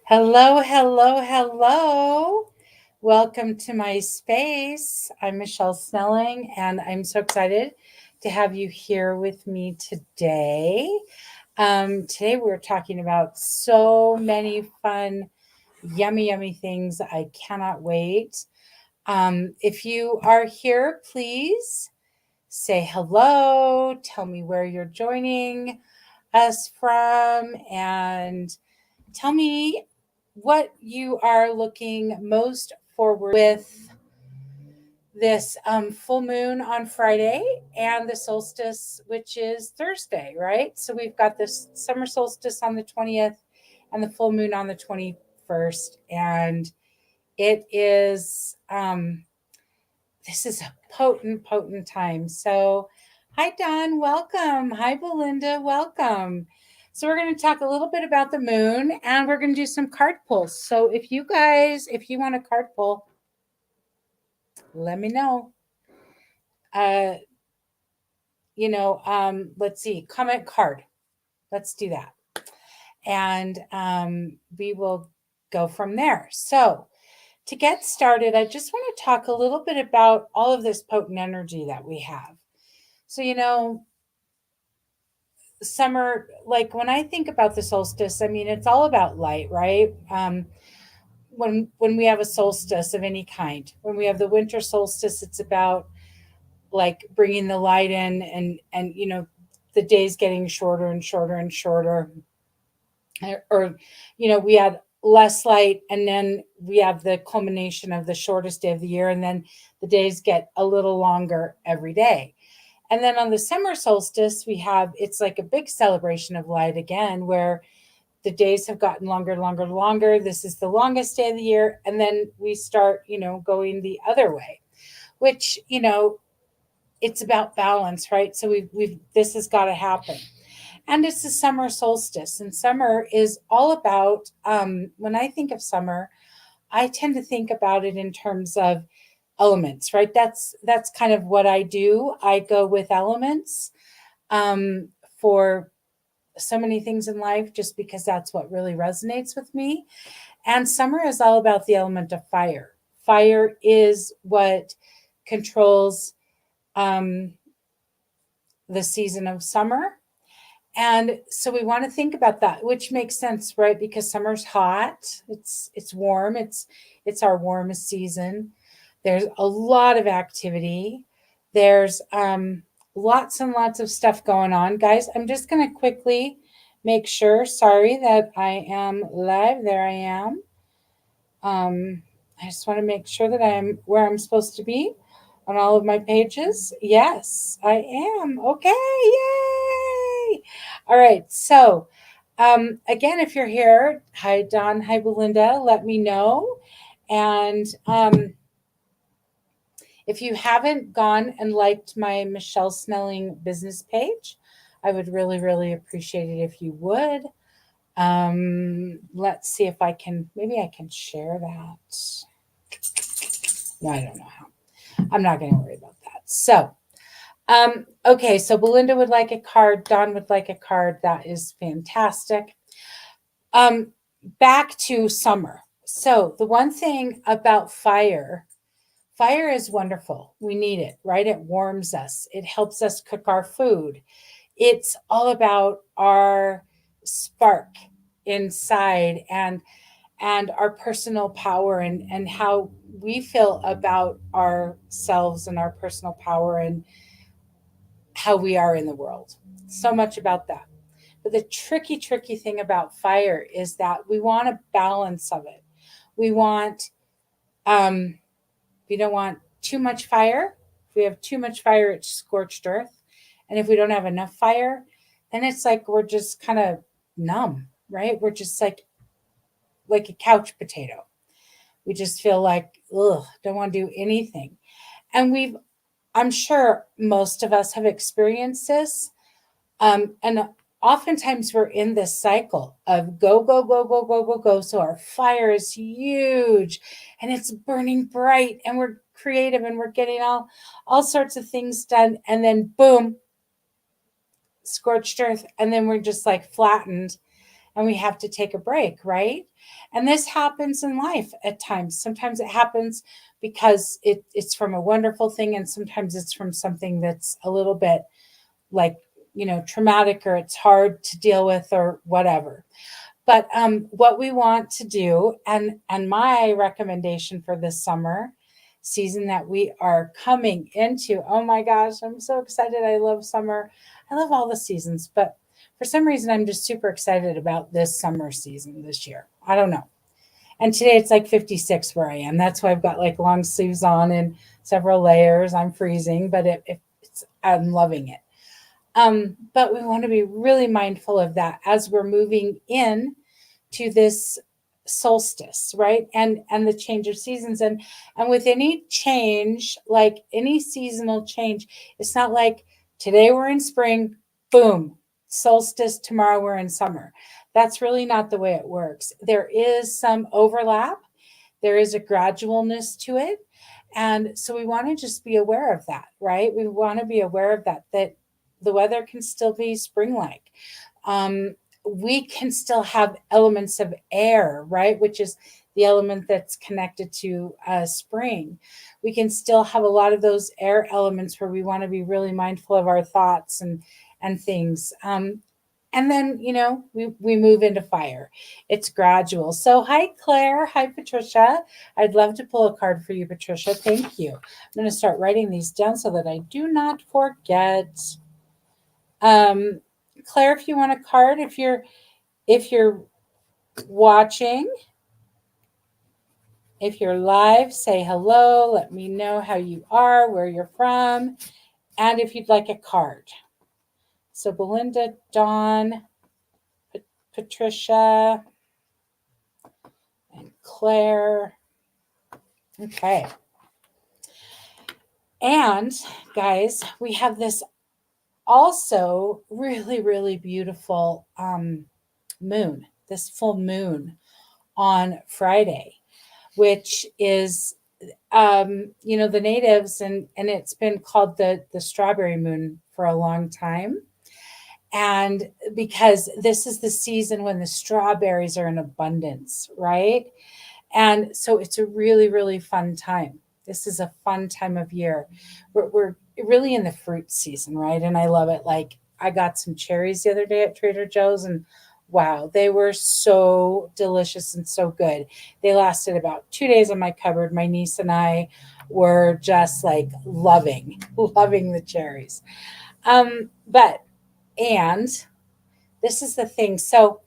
Hello, hello, hello. Welcome to my space. I'm Michelle Snelling, and I'm so excited to have you here with me today. Today, we're talking about so many fun, yummy, yummy things. I cannot wait. If you are here, please say hello, tell me where you're joining us from, and tell me what you are looking most forward with this full moon on Friday and the solstice, which is Thursday, right? So we've got this summer solstice on the 20th and the full moon on the 21st. And it is, this is a potent, potent time. So, hi, Don, welcome. Hi, Belinda, welcome. So, we're going to talk a little bit about the moon and we're going to do some card pulls. So, if you want a card pull, let me know. Uh, let's see, comment card. Let's do that. And we will go from there. So, to get started, I just want to talk a little bit about all of this potent energy that we have. So, summer, like when I think about the solstice, I mean, it's all about light, right? When we have a solstice of any kind, when we have the winter solstice, it's about like bringing the light in, and the days getting shorter and shorter and shorter, or we had less light, and then we have the culmination of the shortest day of the year, and then the days get a little longer every day. And then on the summer solstice, it's like a big celebration of light again, where the days have gotten longer, longer, longer. This is the longest day of the year. And then we start, going the other way, which, it's about balance, right? So this has got to happen. And it's the summer solstice. And summer is all about, when I think of summer, I tend to think about it in terms of elements, right? That's kind of what I do. I go with elements um, for so many things in life, just because that's what really resonates with me. And summer is all about the element of fire. Fire is what controls um, the season of summer. And so we want to think about that, which makes sense, right? Because summer's hot, it's warm, it's our warmest season. There's a lot of activity. There's lots and lots of stuff going on. Guys, I'm just going to quickly make sure, sorry that I am live. There I am. I just want to make sure that I'm where I'm supposed to be on all of my pages. Yes, I am. Okay, yay! All right, so again, if you're here, hi Don, hi Belinda, let me know. And if you haven't gone and liked my Michelle Snelling business page, I would really, really appreciate it if you would. Let's see if maybe I can share that. No, I don't know how. I'm not going to worry about that. So, okay, so Belinda would like a card. Don would like a card. That is fantastic. Um, Back to summer. So, the one thing about fire is wonderful. We need it, right? It warms us, it helps us cook our food. It's all about our spark inside, and our personal power, and how we feel about ourselves and our personal power and how we are in the world. So much about that. But the tricky, tricky thing about fire is that we want a balance of it. We want, um, we don't want too much fire. If we have too much fire, it's scorched earth. And if we don't have enough fire, then it's like we're just kind of numb, right? We're just like a couch potato. We just feel like, ugh, don't want to do anything. And I'm sure most of us have experienced this. And oftentimes we're in this cycle of go, go, go, go, go, go, go. So our fire is huge and it's burning bright, and we're creative and we're getting all sorts of things done. And then boom, scorched earth. And then we're just like flattened. and we have to take a break, right? And this happens in life at times. Sometimes it happens because it's from a wonderful thing, and sometimes it's from something that's a little bit like, traumatic, or it's hard to deal with, or whatever. But what we want to do, and my recommendation for this summer season that we are coming into, oh my gosh, I'm so excited. I love summer. I love all the seasons, but for some reason, I'm just super excited about this summer season this year. I don't know. And today it's like 56 where I am. That's why I've got like long sleeves on and several layers. I'm freezing, but I'm loving it. But we want to be really mindful of that as we're moving in to this solstice, right? And the change of seasons. And with any change, like any seasonal change, it's not like today we're in spring, boom, solstice, tomorrow we're in summer. That's really not the way it works. There is some overlap, there is a gradualness to it. And so we want to just be aware of that, right? We want to be aware of that the weather can still be spring like. Um, we can still have elements of air, right? Which is the element that's connected to spring. We can still have a lot of those air elements where we want to be really mindful of our thoughts and things. And then, we move into fire. It's gradual. So, hi, Claire. Hi, Patricia. I'd love to pull a card for you, Patricia. Thank you. I'm going to start writing these down so that I do not forget. Um, Claire, if you want a card, if you're watching, if you're live, say hello. Let me know how you are, where you're from, and if you'd like a card. So, Belinda, Dawn, Patricia, and Claire. Okay. And guys, we have this also really, really beautiful moon, this full moon on Friday, which is, the natives, and it's been called the strawberry moon for a long time. And because this is the season when the strawberries are in abundance, right? And so it's a really, really fun time. This is a fun time of year. We're really in the fruit season, right? And I love it. Like, I got some cherries the other day at Trader Joe's, and wow, they were so delicious and so good. They lasted about 2 days on my cupboard. My niece and I were just like loving the cherries. But, and this is the thing. So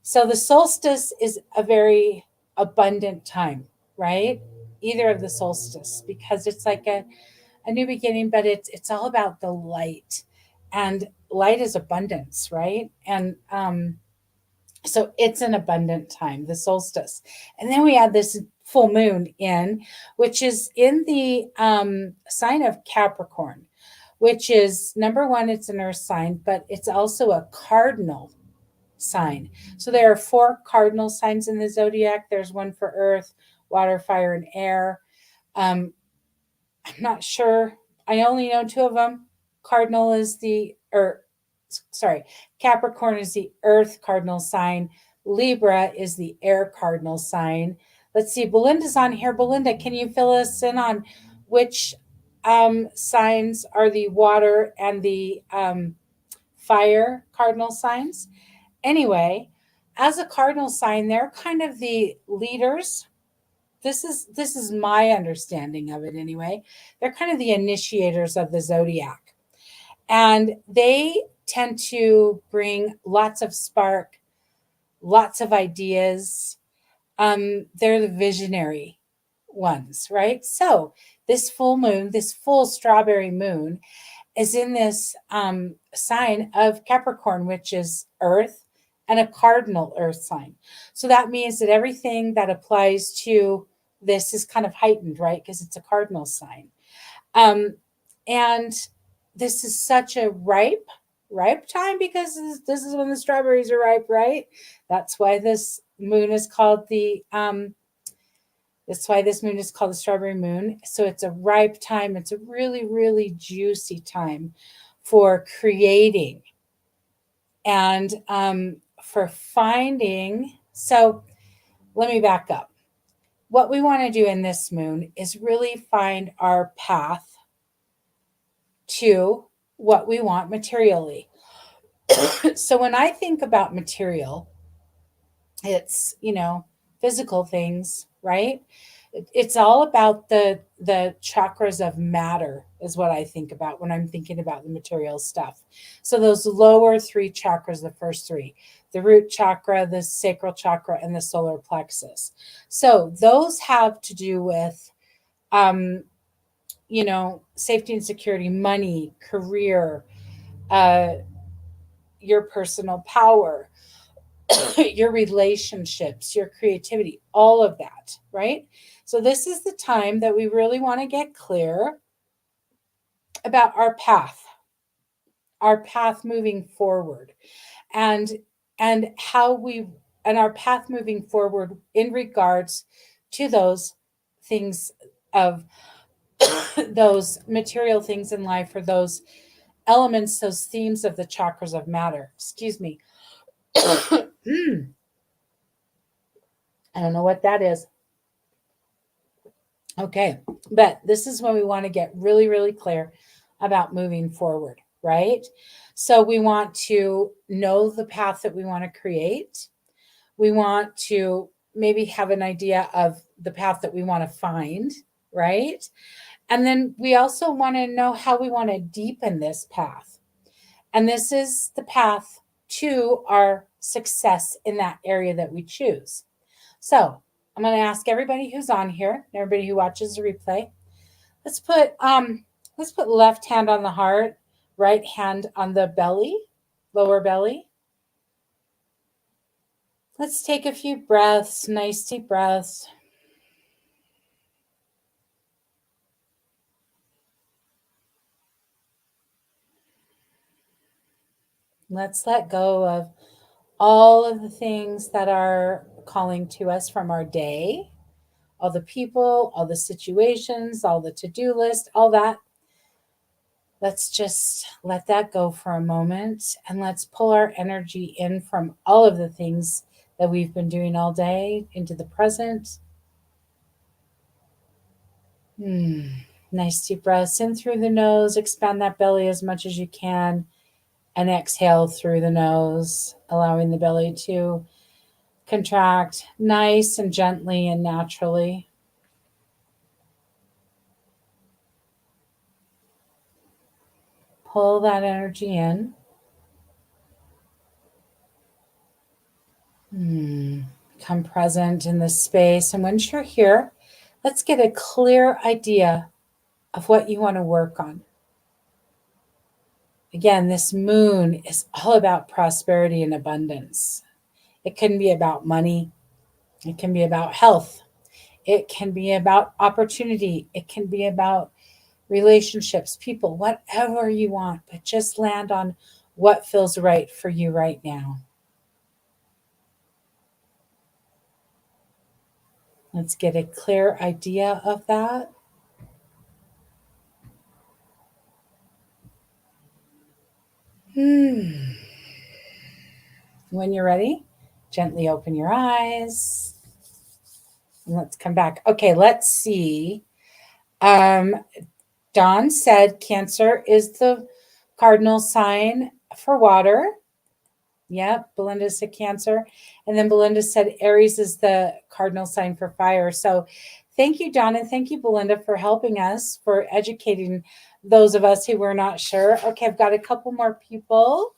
the solstice is a very abundant time, right? Either of the solstice, because it's like a new beginning, but it's all about the light. And light is abundance, right? And so it's an abundant time, the solstice. And then we have this full moon in, which is in the sign of Capricorn, which is number one, it's an earth sign, but it's also a cardinal sign. So there are four cardinal signs in the zodiac. There's one for earth, water, fire, and air. I'm not sure. I only know two of them. Cardinal is Capricorn is the earth cardinal sign. Libra is the air cardinal sign. Let's see, Belinda's on here. Belinda, can you fill us in on which signs are the water and the fire cardinal signs? Anyway, as a cardinal sign, they're kind of the leaders. This is my understanding of it anyway. They're kind of the initiators of the zodiac. And they tend to bring lots of spark, lots of ideas. They're the visionary ones, right? So this full moon, this full strawberry moon, is in this sign of Capricorn, which is earth and a cardinal earth sign. So that means that everything that applies to this is kind of heightened, right? Because it's a cardinal sign. And this is such a ripe time, because this is when the strawberries are ripe, right? That's why this moon is called that's why this moon is called the strawberry moon. So it's a ripe time. It's a really, really juicy time for creating. And for finding. So let me back up. What we want to do in this moon is really find our path to what we want materially. So when I think about material, it's, physical things, right? It's all about the chakras of matter is what I think about when I'm thinking about the material stuff. So those lower three chakras, the first three, the root chakra, the sacral chakra, and the solar plexus. So those have to do with um, safety and security, money, career, uh, your personal power, your relationships, your creativity, all of that, right? So, this is the time that we really want to get clear about our path moving forward, and how we and our path moving forward in regards to those things of those material things in life, or those elements, those themes of the chakras of matter. Excuse me. I don't know what that is. Okay. But this is when we want to get really, really clear about moving forward, right? So we want to know the path that we want to create. We want to maybe have an idea of the path that we want to find, right? And then we also want to know how we want to deepen this path. And this is the path to our success in that area that we choose. So I'm going to ask everybody who's on here, everybody who watches the replay, let's put left hand on the heart, right hand on the belly, lower belly. Let's take a few breaths, nice deep breaths. Let's let go of all of the things that are calling to us from our day, all the people, all the situations, all the to-do list, all that. Let's just let that go for a moment, and let's pull our energy in from all of the things that we've been doing all day into the present. Nice deep breaths in through the nose. Expand that belly as much as you can, and exhale through the nose, allowing the belly to contract nice and gently and naturally. Pull that energy in. Come present in this space. And once you're here, let's get a clear idea of what you want to work on. Again, this moon is all about prosperity and abundance. It can be about money, it can be about health, it can be about opportunity, it can be about relationships, people, whatever you want, but just land on what feels right for you right now. Let's get a clear idea of that. When you're ready, gently open your eyes. And let's come back. Okay, let's see. Um, Dawn said Cancer is the cardinal sign for water. Yep, Belinda said Cancer. And then Belinda said Aries is the cardinal sign for fire. So thank you, Dawn, and thank you, Belinda, for helping us, for educating those of us who were not sure. Okay, I've got a couple more people.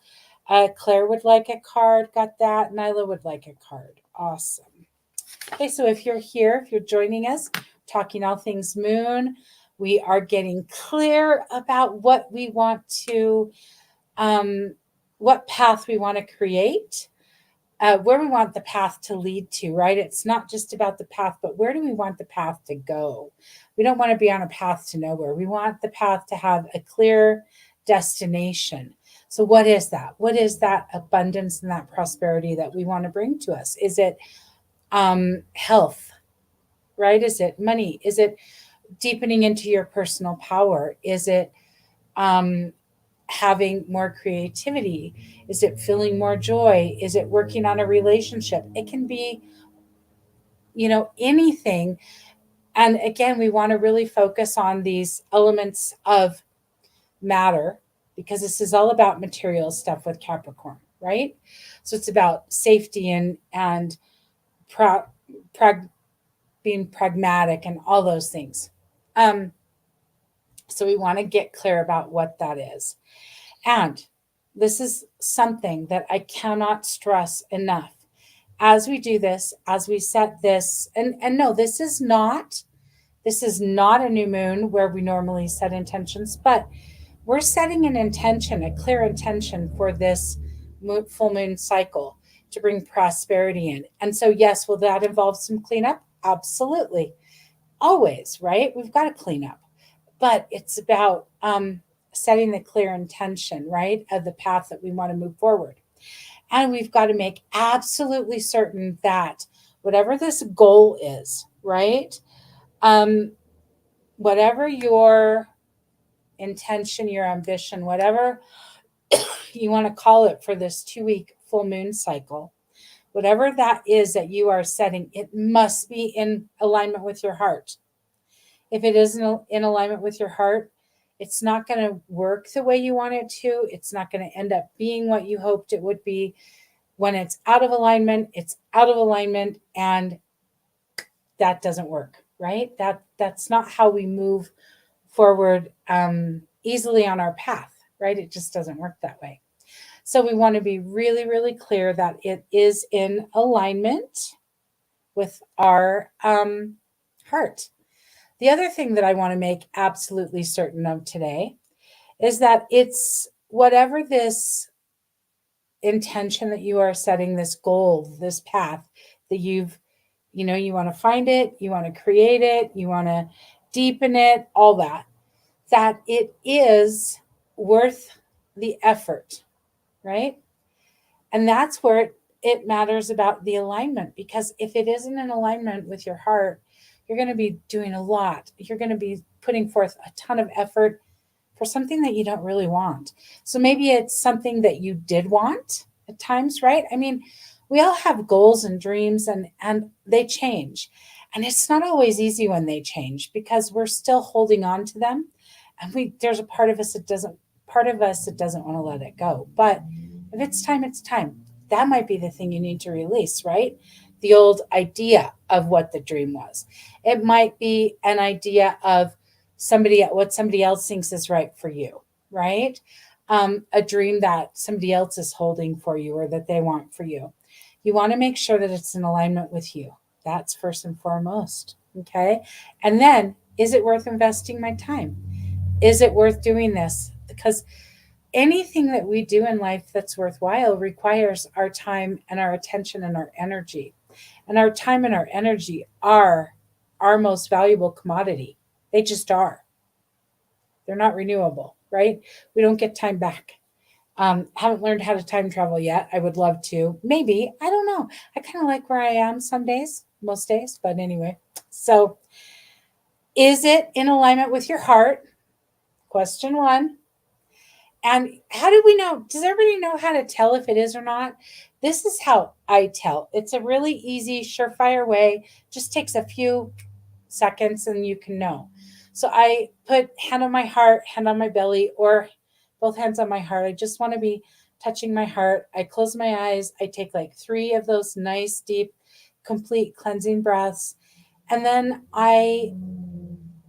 Claire would like a card. Got that. Nyla would like a card. Awesome. Okay, so if you're here, if you're joining us, talking all things moon, we are getting clear about what we want to, what path we want to create, where we want the path to lead to, right? It's not just about the path, but where do we want the path to go? We don't want to be on a path to nowhere. We want the path to have a clear destination. So what is that? What is that abundance and that prosperity that we want to bring to us? Is it health, right? Is it money? Is it deepening into your personal power? Is it having more creativity? Is it feeling more joy? Is it working on a relationship? It can be, anything. And again, we want to really focus on these elements of matter because this is all about material stuff with Capricorn, right? So it's about safety and pra- prag- being pragmatic and all those things. Um, so we want to get clear about what that is. And this is something that I cannot stress enough. As we do this, as we set this, and no, this is not a new moon where we normally set intentions, but we're setting an intention, a clear intention for this full moon cycle to bring prosperity in. And so, yes, will that involve some cleanup? Absolutely. Always, right? We've got to clean up. But it's about setting the clear intention, right, of the path that we want to move forward. And we've got to make absolutely certain that whatever this goal is, right, um, whatever your intention, your ambition, whatever you want to call it for this 2 week full moon cycle, whatever that is that you are setting, it must be in alignment with your heart. If it isn't in alignment with your heart, it's not going to work the way you want it to. It's not going to end up being what you hoped it would be. When it's out of alignment, it's out of alignment, and that doesn't work, right? That's not how we move forward easily on our path, right? It just doesn't work that way. So we want to be really, really clear that it is in alignment with our heart. The other thing that I want to make absolutely certain of today is that it's whatever this intention that you are setting, this goal, this path that you want to find it, you want to create it, you want to deepen it, all that it is worth the effort, right? And that's where it matters about the alignment, because if it isn't in alignment with your heart, you're going to be doing a lot. You're going to be putting forth a ton of effort for something that you don't really want. So maybe it's something that you did want at times, right? I mean, we all have goals and dreams, and they change. And it's not always easy when they change because we're still holding on to them. And there's a part of us that doesn't want to let it go. But if it's time, it's time. That might be the thing you need to release, right? The old idea of what the dream was. It might be an idea of what somebody else thinks is right for you, right? A dream that somebody else is holding for you or that they want for you. You want to make sure that it's in alignment with you. That's first and foremost. Okay. And then, is it worth investing my time? Is it worth doing this? Because anything that we do in life that's worthwhile requires our time and our attention and our energy. And our time and our energy are our most valuable commodity. They just are. They're not renewable, right? We don't get time back. Haven't learned how to time travel yet. I would love to. Maybe. I don't know. I kind of like where I am some days, most days, but anyway. So, is it in alignment with your heart? Question one. And how do we know? Does everybody know how to tell if it is or not? This is how I tell. It's a really easy, surefire way. Just takes a few seconds and you can know. So I put hand on my heart, hand on my belly, or both hands on my heart. I just want to be touching my heart. I close my eyes. I take like 3 of those nice, deep, complete cleansing breaths. And then I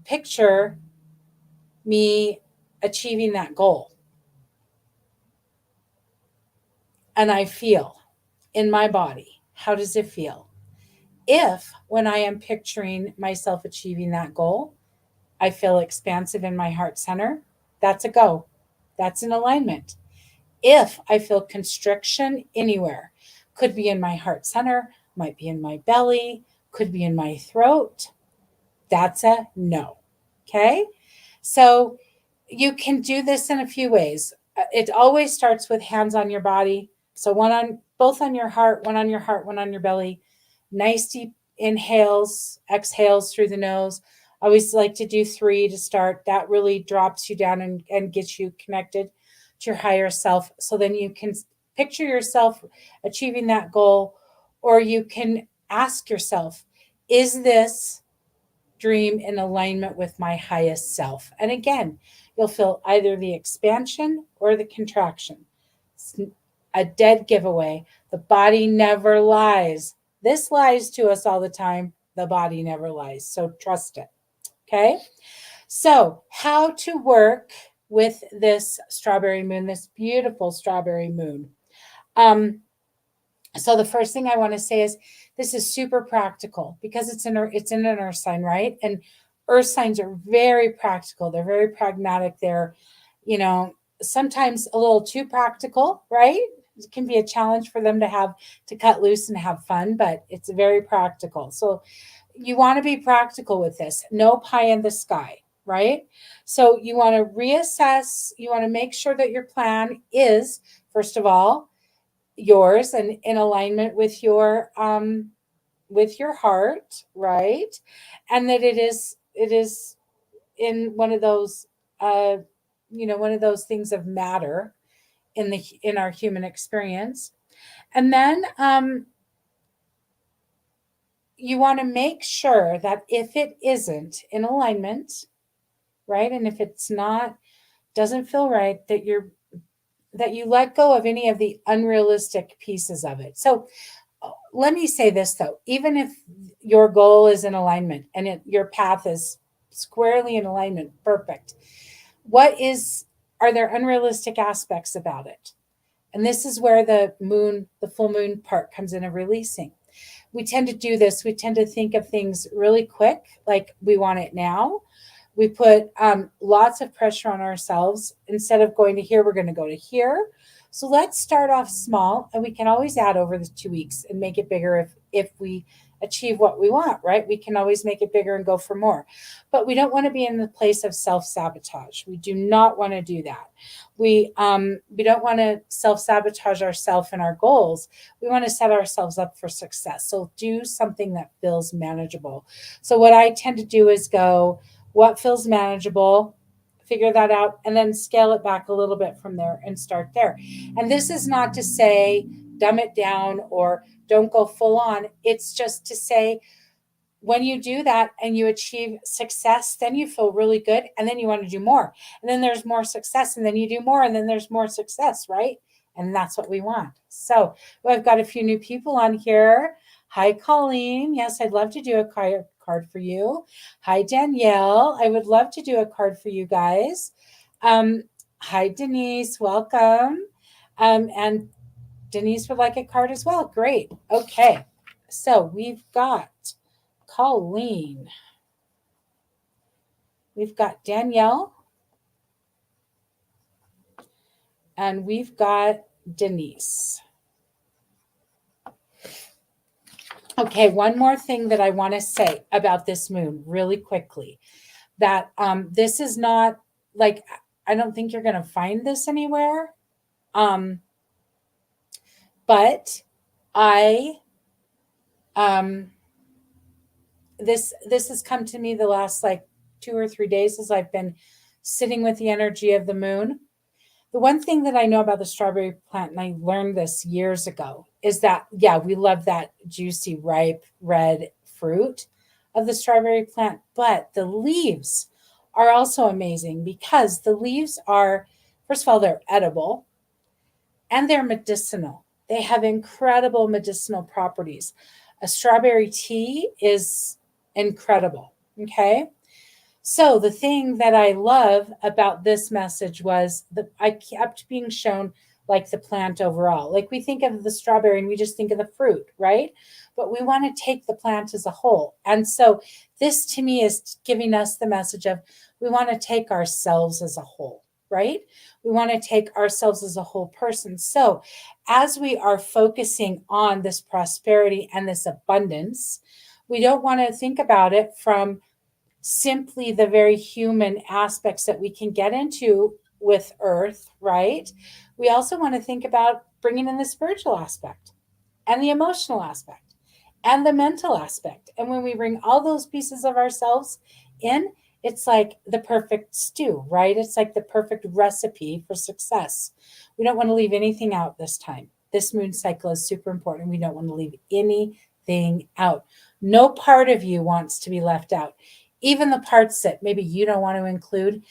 picture me achieving that goal. And I feel in my body, how does it feel? If when I am picturing myself achieving that goal, I feel expansive in my heart center, that's a go. That's an alignment. If I feel constriction anywhere, could be in my heart center, might be in my belly, could be in my throat, that's a no. Okay? So you can do this in a few ways. It always starts with hands on your body. So both on your heart, one on your heart, one on your belly. Nice deep inhales, exhales through the nose. I always like to do 3 to start. That really drops you down and gets you connected to your higher self. So then you can picture yourself achieving that goal, or you can ask yourself, is this dream in alignment with my highest self? And again, you'll feel either the expansion or the contraction. It's a dead giveaway. The body never lies. This lies to us all the time. The body never lies. So trust it. Okay. So, how to work with this strawberry moon, this beautiful strawberry moon. So the first thing I want to say is this is super practical because it's in an earth sign, right? And earth signs are very practical. They're very pragmatic. They're, you know, sometimes a little too practical, right? It can be a challenge for them to cut loose and have fun, but it's very practical. So you want to be practical with this. No pie in the sky, right? So you want to reassess, you want to make sure that your plan is, first of all, yours and in alignment with your heart, right? And that it is in one of those one of those things of matter in our human experience. And then you want to make sure that if it isn't in alignment, right, and if it's not, doesn't feel right, that you let go of any of the unrealistic pieces of it. So let me say this though, even if your goal is in alignment and your path is squarely in alignment, perfect. Are there unrealistic aspects about it? And this is where the full moon part comes in, of releasing. We tend to do this. We tend to think of things really quick, like we want it now. We put lots of pressure on ourselves. Instead of going to here, we're going to go to here. So let's start off small, and we can always add over the 2 weeks and make it bigger if we achieve what we want, right? We can always make it bigger and go for more. But we don't want to be in the place of self-sabotage. We do not want to do that. We don't want to self-sabotage ourselves and our goals. We want to set ourselves up for success. So do something that feels manageable. So what I tend to do is go, what feels manageable, figure that out, and then scale it back a little bit from there and start there. And this is not to say dumb it down or don't go full on. It's just to say, when you do that and you achieve success, then you feel really good, and then you want to do more. And then there's more success, and then you do more, and then there's more success, right? And that's what we want. So I've got a few new people on here. Hi, Colleen. Yes, I'd love to do a card for you. Hi, Danielle. I would love to do a card for you guys. Hi, Denise. Welcome. And Denise would like a card as well. Great. Okay. So we've got Colleen. We've got Danielle. And we've got Denise. Okay, one more thing that I want to say about this moon really quickly, that this is not like, I don't think you're going to find this anywhere. But I this has come to me the last like 2 or 3 days as I've been sitting with the energy of the moon. The one thing that I know about the strawberry plant, and I learned this years ago, is that, yeah, we love that juicy, ripe, red fruit of the strawberry plant, but the leaves are also amazing because the leaves are, first of all, they're edible and they're medicinal. They have incredible medicinal properties. A strawberry tea is incredible. Okay. So the thing that I love about this message was that I kept being shown like the plant overall. Like we think of the strawberry and we just think of the fruit, right? But we want to take the plant as a whole. And so this to me is giving us the message of we want to take ourselves as a whole, right? We want to take ourselves as a whole person. So as we are focusing on this prosperity and this abundance, we don't want to think about it from simply the very human aspects that we can get into with earth, right? We also want to think about bringing in the spiritual aspect and the emotional aspect and the mental aspect. And when we bring all those pieces of ourselves in, It's like the perfect stew, right? It's like the perfect recipe for success. We don't want to leave anything out this time. This moon cycle is super important. We don't want to leave anything out. No part of you wants to be left out. Even the parts that maybe you don't want to include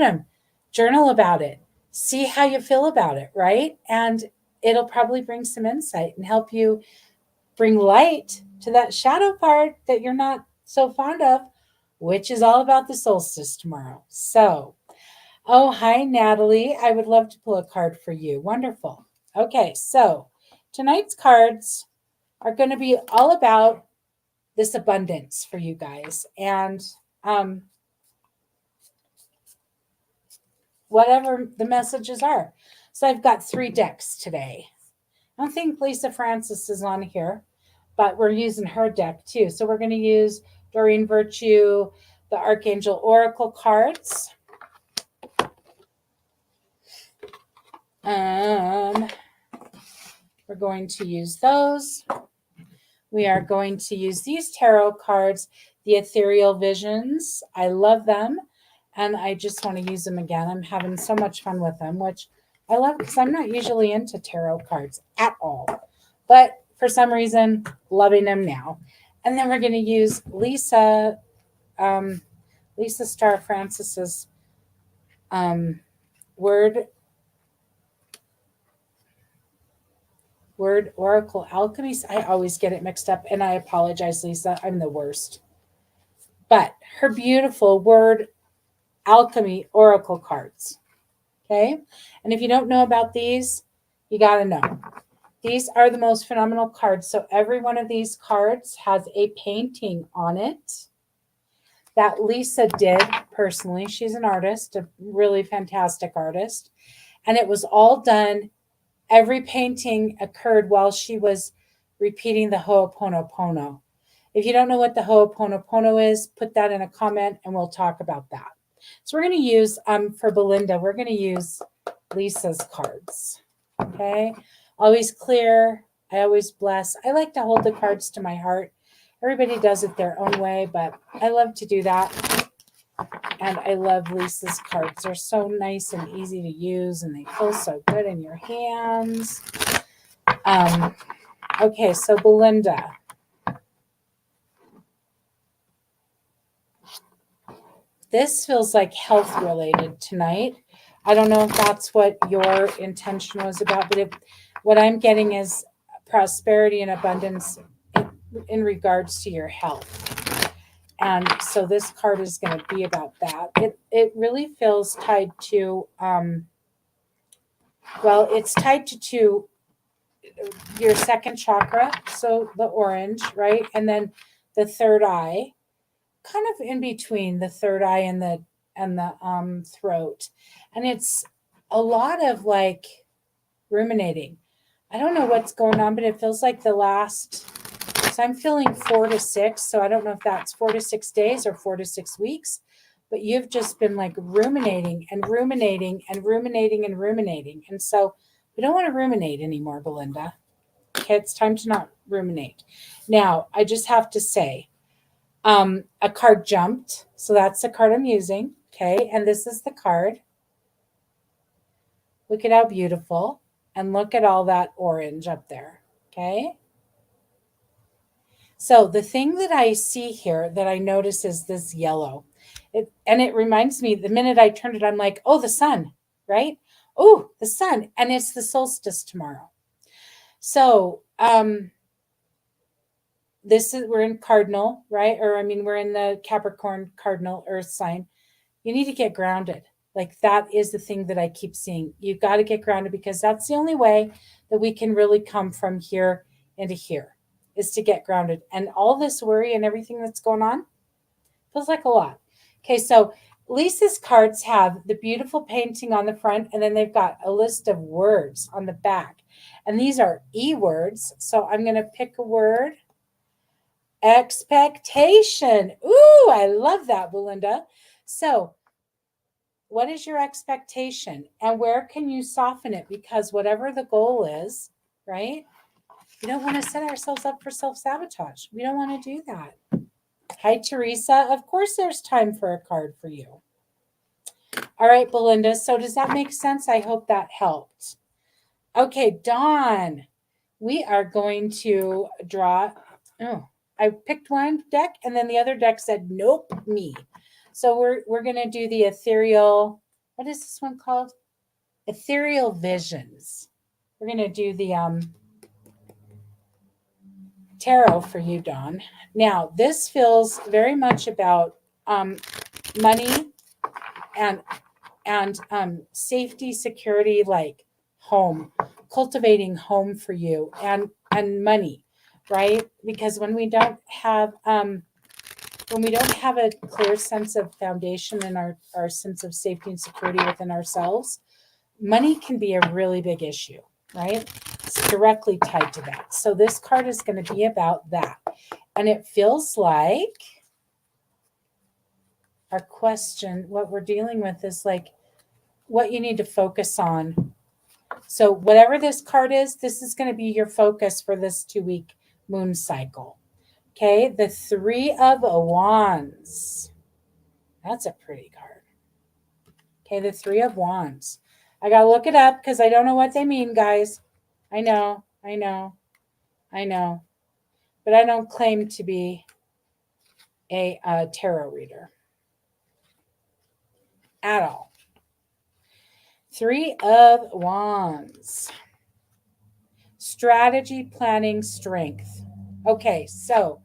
them. Journal about it. See how you feel about it, right? And it'll probably bring some insight and help you bring light to that shadow part that you're not so fond of, which is all about the solstice tomorrow. So, oh, hi, Natalie. I would love to pull a card for you. Wonderful. Okay, so tonight's cards are going to be all about this abundance for you guys and whatever the messages are. So I've got 3 decks today. I don't think Lisa Francis is on here, but we're using her deck too. So we're going to use Doreen Virtue, the Archangel Oracle cards. We're going to use those. We are going to use these tarot cards, the Ethereal Visions. I love them, and I just want to use them again. I'm having so much fun with them, which I love because I'm not usually into tarot cards at all. But for some reason, loving them now. And then we're going to use Lisa Starr Francis's word oracle alchemy. I always get it mixed up, and I apologize, Lisa. I'm the worst. But her beautiful word alchemy oracle cards. Okay? And if you don't know about these, you got to know. These are the most phenomenal cards. So every one of these cards has a painting on it that Lisa did personally. She's an artist, a really fantastic artist. And it was all done. Every painting occurred while she was repeating the Ho'oponopono. If you don't know what the Ho'oponopono is, put that in a comment and we'll talk about that. So we're going to use, for Belinda, we're going to use Lisa's cards. Okay? Always clear. I always bless. I like to hold the cards to my heart. Everybody does it their own way, but I love to do that. And I love Lisa's cards. They're so nice and easy to use, and they feel so good in your hands. Okay, so Belinda. This feels like health related tonight. I don't know if that's what your intention was about, but what I'm getting is prosperity and abundance in regards to your health. And so this card is going to be about that. It really feels tied to, it's tied to your second chakra, so the orange, right? And then the third eye, kind of in between the third eye and the throat. And it's a lot of like ruminating. I don't know what's going on, but it feels like so I'm feeling 4 to 6. So I don't know if that's 4 to 6 days or 4 to 6 weeks, but you've just been like ruminating and ruminating and ruminating and ruminating. And so we don't want to ruminate anymore, Belinda. Okay, it's time to not ruminate. Now, I just have to say, a card jumped. So that's the card I'm using. Okay, and this is the card. Look at how beautiful. And look at all that orange up there. Okay. So the thing that I see here that I notice is this yellow. It reminds me, the minute I turned it, I'm like, oh, the sun, right? Oh, the sun. And it's the solstice tomorrow. So we're in cardinal, right? We're in the Capricorn cardinal earth sign. You need to get grounded. Like that is the thing that I keep seeing. You've got to get grounded because that's the only way that we can really come from here into here is to get grounded. And all this worry and everything that's going on feels like a lot. Okay, so Lisa's cards have the beautiful painting on the front, and then they've got a list of words on the back. And these are E words. So I'm going to pick a word. Expectation. Ooh, I love that, Belinda. So what is your expectation and where can you soften it? Because whatever the goal is, right? We don't want to set ourselves up for self-sabotage. We don't want to do that. Hi, Teresa. Of course, there's time for a card for you. All right, Belinda. So does that make sense? I hope that helped. Okay, Dawn, we are going to draw. Oh, I picked one deck, and then the other deck said, "Nope, me." So we're going to do the ethereal. What is this one called? Ethereal Visions. We're going to do the tarot for you, Dawn. Now, this feels very much about money and safety, security, like home, cultivating home for you, and money, right? Because when we don't have a clear sense of foundation and our sense of safety and security within ourselves, money can be a really big issue, right? It's directly tied to that. So this card is going to be about that. And it feels like our question, what we're dealing with is like what you need to focus on. So whatever this card is, this is going to be your focus for this 2-week moon cycle. Okay, the Three of Wands. That's a pretty card. Okay, the Three of Wands. I got to look it up because I don't know what they mean, guys. I know. But I don't claim to be a tarot reader at all. Three of Wands. Strategy, planning, strength. Okay, so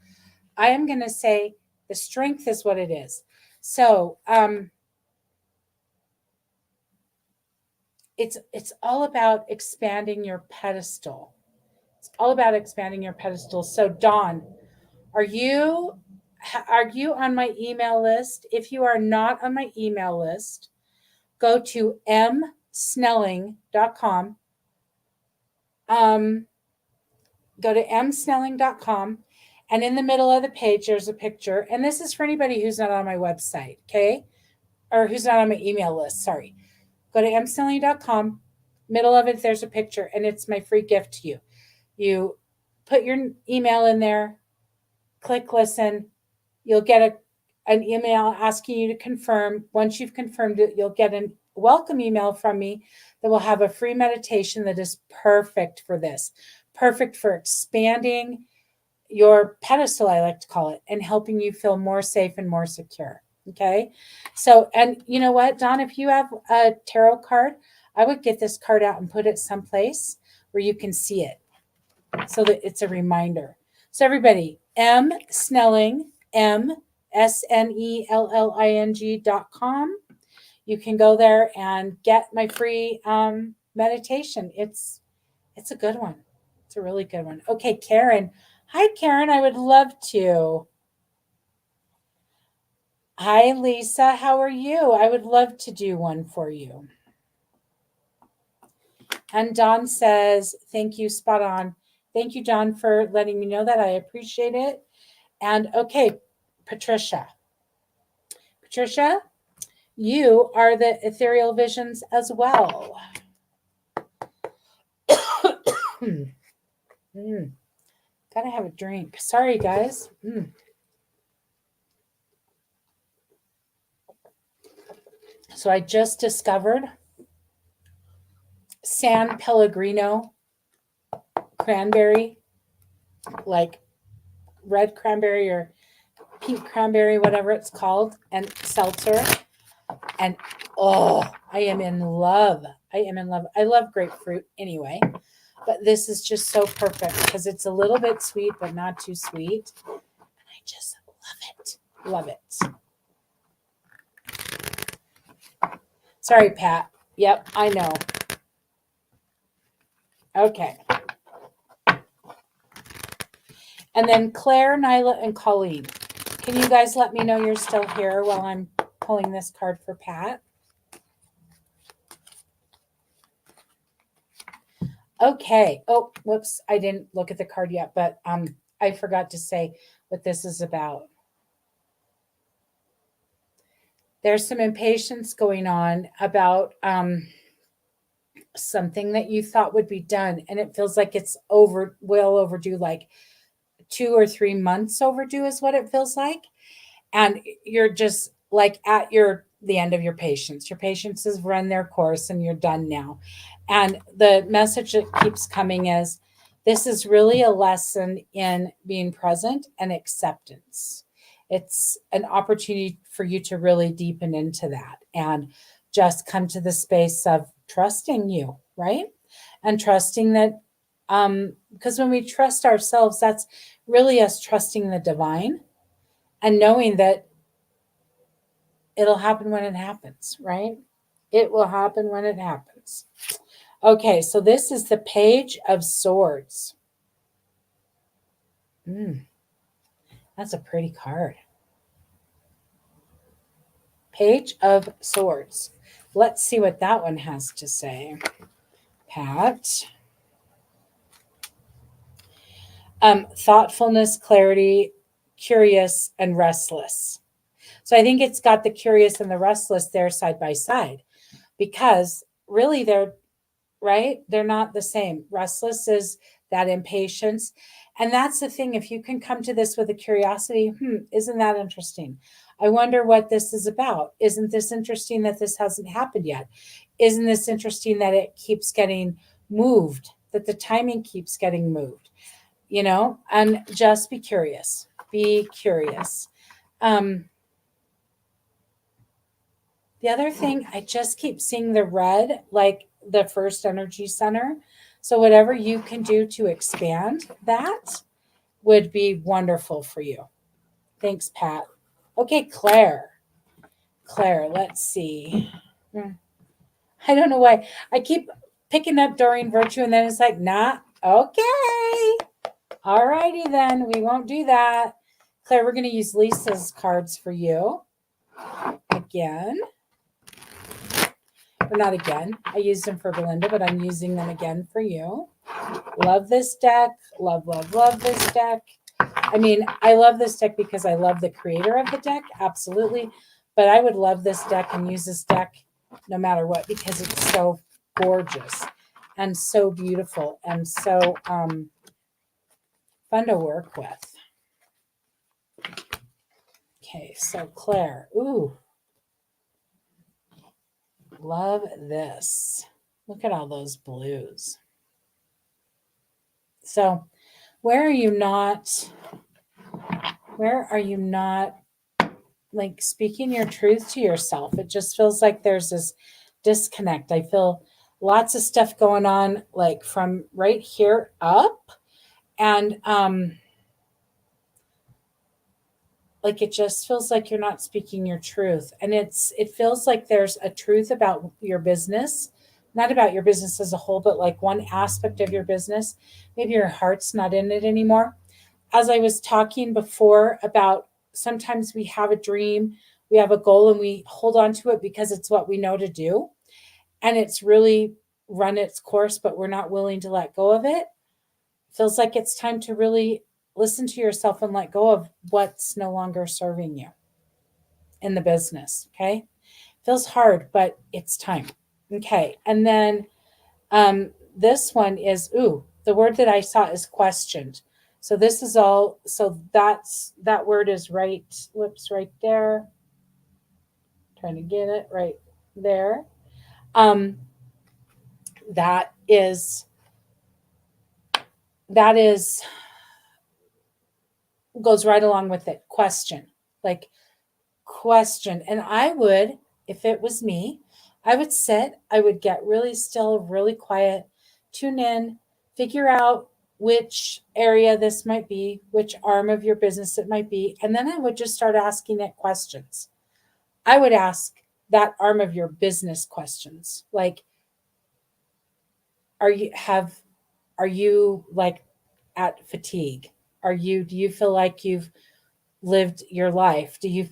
I am going to say the strength is what it is. So it's all about expanding your pedestal. It's all about expanding your pedestal. So Dawn, are you on my email list? If you are not on my email list, go to msnelling.com. Go to msnelling.com, and in the middle of the page, there's a picture. And this is for anybody who's not on my website, okay? Or who's not on my email list, sorry. Go to msnelling.com. Middle of it, there's a picture, and it's my free gift to you. You put your email in there, click listen. You'll get an email asking you to confirm. Once you've confirmed it, you'll get a welcome email from me that will have a free meditation that is perfect for this. Perfect for expanding your pedestal, I like to call it, and helping you feel more safe and more secure. Okay. So, and you know what, Don, if you have a tarot card, I would get this card out and put it someplace where you can see it so that it's a reminder. So everybody, msnelling, msnelling.com. You can go there and get my free meditation. It's a good one. It's a really good one. Okay, Karen. Hi, Karen. I would love to. Hi, Lisa. How are you? I would love to do one for you. And Don says, thank you, spot on. Thank you, Don, for letting me know that. I appreciate it. And okay, Patricia. Patricia, you are the ethereal visions as well. Gotta have a drink. Sorry, guys. So I just discovered San Pellegrino cranberry, like red cranberry or pink cranberry, whatever it's called, and seltzer. And oh, I am in love. I love grapefruit anyway, but this is just so perfect because it's a little bit sweet, but not too sweet. And I just love it. Sorry, Pat. Yep, I know. Okay. And then Claire, Nyla, and Colleen. Can you guys let me know you're still here while I'm pulling this card for Pat? Okay. Oh, whoops. I didn't look at the card yet, but I forgot to say what this is about. There's some impatience going on about something that you thought would be done, and it feels like it's well overdue, like 2 or 3 months overdue is what it feels like. and you're just like at the end of your patience. Your patience has run their course and you're done now. And the message that keeps coming is this is really a lesson in being present and acceptance. It's an opportunity for you to really deepen into that and just come to the space of trusting you, right? And trusting that, because when we trust ourselves, that's really us trusting the divine and knowing that it'll happen when it happens, right? It will happen when it happens. Okay, so this is the Page of Swords. That's a pretty card. Page of Swords. Let's see what that one has to say. Pat. Thoughtfulness, clarity, curious, and restless. So I think it's got the curious and the restless there side by side because really they're right. They're not the same. Restless is that impatience. And that's the thing. If you can come to this with a curiosity, isn't that interesting? I wonder what this is about. Isn't this interesting that this hasn't happened yet? Isn't this interesting that it keeps getting moved, that the timing keeps getting moved? And just be curious. Be curious. The other thing, I just keep seeing the red, like the first energy center. So, whatever you can do to expand that would be wonderful for you. Thanks, Pat. Okay, Claire. Claire, let's see. I don't know why. I keep picking up Doreen Virtue and then it's like, nah, okay. All righty then. We won't do that. Claire, we're going to use Lisa's cards for you again. Or not again. I used them for Belinda, but I'm using them again for you. Love this deck. Love, love, love this deck. I mean, I love this deck because I love the creator of the deck. Absolutely. But I would love this deck and use this deck no matter what because it's so gorgeous and so beautiful and so fun to work with. Okay, so Claire. Ooh. Love this. Look at all those blues. So, where are you not like speaking your truth to yourself? It just feels like there's this disconnect. I feel lots of stuff going on like from right here up and like it just feels like you're not speaking your truth, and it feels like there's a truth about your business, not about your business as a whole, but like one aspect of your business. Maybe your heart's not in it anymore. As I was talking before about sometimes we have a dream, we have a goal, and we hold on to it because it's what we know to do, and it's really run its course, but we're not willing to let go of it. Feels like it's time to really listen to yourself and let go of what's no longer serving you in the business. Okay. Feels hard, but it's time. Okay. And then this one is, the word that I saw is questioned. So this is all, so that word is right, whoops, right there. Trying to get it right there. That is goes right along with it. Question. Like question. And I would, if it was me, I would sit, I would get really still, really quiet, tune in, figure out which area this might be, which arm of your business it might be. And then I would just start asking it questions. I would ask that arm of your business questions. Like, are you like at fatigue? Do you feel like you've lived your life? Do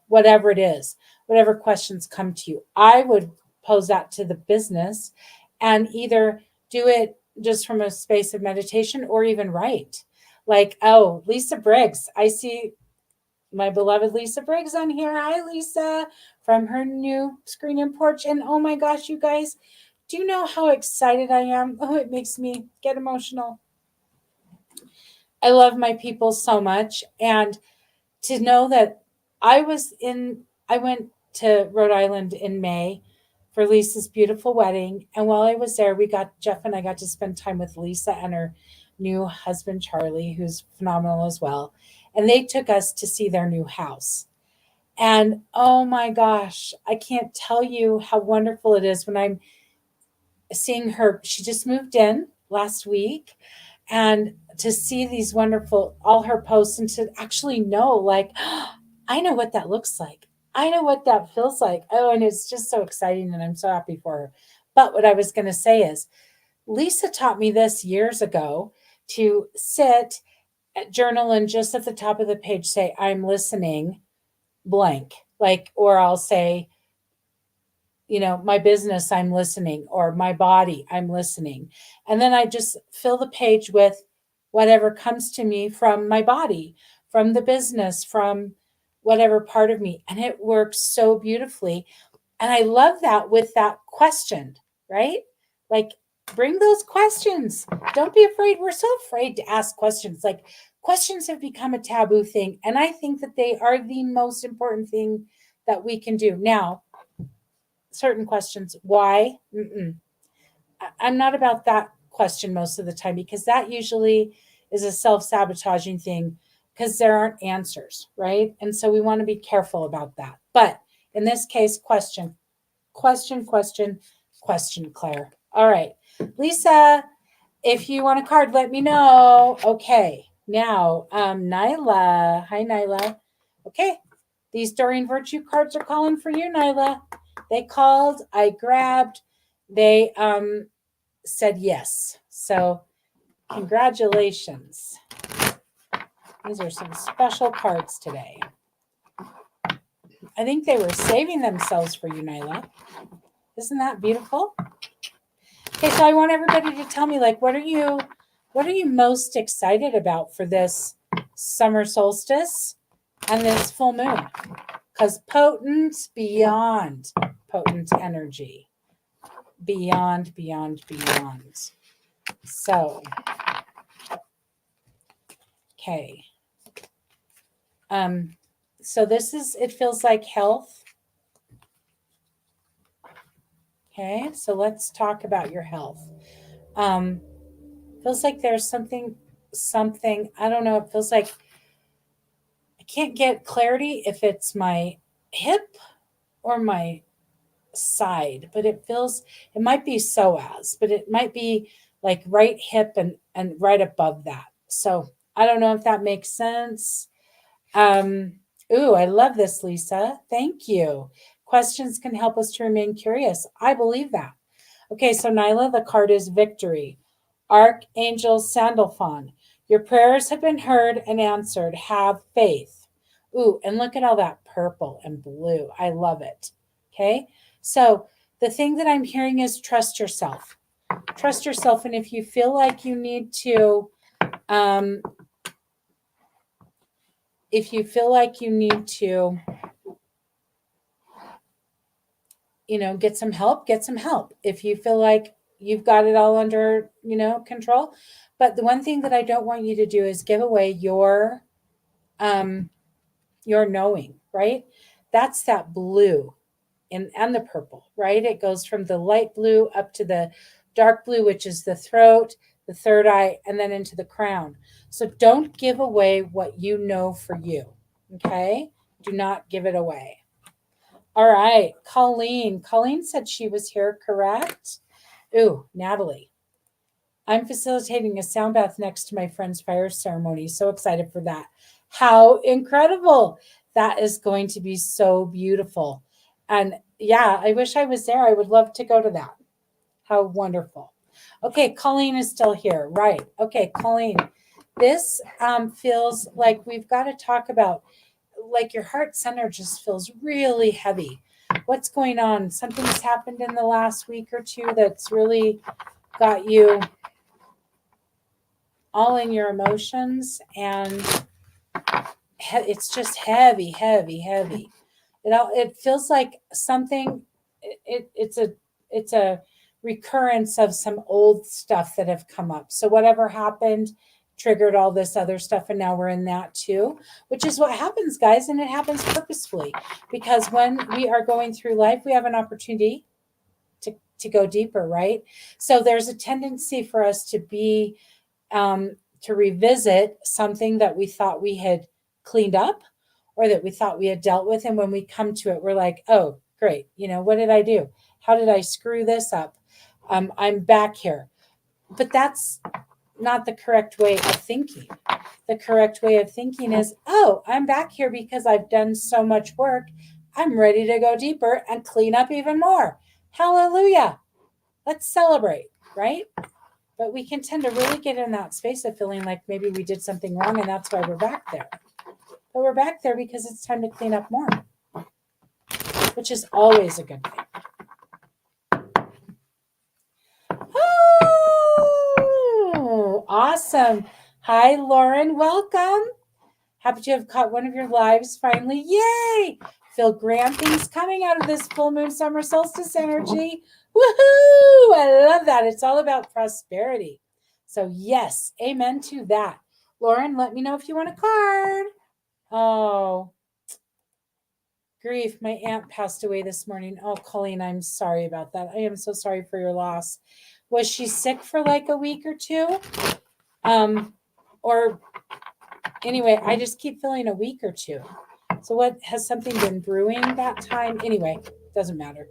whatever it is, whatever questions come to you, I would pose that to the business and either do it just from a space of meditation or even write. Like, oh, Lisa Briggs. I see my beloved Lisa Briggs on here. Hi, Lisa, from her new Screen and Porch. And oh my gosh, you guys, do you know how excited I am? Oh, it makes me get emotional. I love my people so much. And to know that I went to Rhode Island in May for Lisa's beautiful wedding. And while I was there, Jeff and I got to spend time with Lisa and her new husband, Charlie, who's phenomenal as well. And they took us to see their new house. And oh my gosh, I can't tell you how wonderful it is when I'm seeing her. She just moved in last week, and to see these wonderful, all her posts, and to actually know, like, I know what that looks like. I know what that feels like. Oh, and it's just so exciting, and I'm so happy for her. But what I was going to say is, Lisa taught me this years ago to sit, journal, and just at the top of the page say, I'm listening, blank. Like, or I'll say, my business, I'm listening, or my body, I'm listening. And then I just fill the page with whatever comes to me from my body, from the business, from whatever part of me. And it works so beautifully. And I love that with that question, right? Like, bring those questions. Don't be afraid. We're so afraid to ask questions. Like, questions have become a taboo thing. And I think that they are the most important thing that we can do. Now, certain questions. Why? I'm not about that question most of the time, because that usually is a self-sabotaging thing, because there aren't answers, right? And so we want to be careful about that. But in this case, question, question, question, question, Claire. All right. Lisa, if you want a card, let me know. Okay. Now, Nyla. Hi, Nyla. Okay. These Doreen Virtue cards are calling for you, Nyla. They called, I grabbed, they said yes. So congratulations. These are some special cards today. I think they were saving themselves for you, Nyla. Isn't that beautiful? Okay, so I want everybody to tell me, like, what are you most excited about for this summer solstice and this full moon? Because potent, beyond potent energy. Beyond, beyond, beyond. So, okay. So this is, it feels like health. Okay, so let's talk about your health. Feels like there's something, I don't know, it feels like I can't get clarity if it's my hip or my side, but it might be psoas, but it might be like right hip and right above that. So I don't know if that makes sense. Ooh, I love this, Lisa. Thank you. Questions can help us to remain curious. I believe that. Okay, so Nyla, the card is victory. Archangel Sandalphon, your prayers have been heard and answered. Have faith. Ooh, and look at all that purple and blue. I love it. Okay, so the thing that I'm hearing is trust yourself. Trust yourself. And if you feel like you need to, get some help, get some help. If you feel like you've got it all under, control. But the one thing that I don't want you to do is give away your knowing, right? That's that blue and the purple, right? It goes from the light blue up to the dark blue, which is the throat, the third eye, and then into the crown. So don't give away what you know for you, okay? Do not give it away. All right, Colleen. Colleen said she was here, correct? Ooh, Natalie. I'm facilitating a sound bath next to my friend's fire ceremony. So excited for that. How incredible. That is going to be so beautiful. And yeah, I wish I was there. I would love to go to that. How wonderful. Okay, Colleen is still here. Right. Okay, Colleen. This feels like we've got to talk about, like, your heart center just feels really heavy. What's going on? Something's happened in the last week or two that's really got you all in your emotions, and it's just heavy, heavy, heavy. It feels like something. It's a recurrence of some old stuff that have come up. So whatever happened, triggered all this other stuff, and now we're in that too, which is what happens, guys, and it happens purposefully, because when we are going through life, we have an opportunity to go deeper, right? So there's a tendency for us to be to revisit something that we thought we had cleaned up or that we thought we had dealt with, and when we come to it, we're like, oh, great, what did I do? How did I screw this up? I'm back here. But that's not the correct way of thinking. The correct way of thinking is, oh, I'm back here because I've done so much work. I'm ready to go deeper and clean up even more. Hallelujah. Let's celebrate, right? But we can tend to really get in that space of feeling like maybe we did something wrong and that's why we're back there. But we're back there because it's time to clean up more, which is always a good thing. Oh, awesome. Hi, Lauren. Welcome. Happy to have caught one of your lives finally. Yay! Feel grand things coming out of this full moon summer solstice energy. Woohoo! I love that. It's all about prosperity. So yes, amen to that. Lauren, let me know if you want a card. Oh, grief. My aunt passed away this morning. Oh, Colleen, I'm sorry about that. I am so sorry for your loss. Was she sick for like a week or two? Or anyway, I just keep feeling a week or two. So what, has something been brewing that time? Anyway, doesn't matter.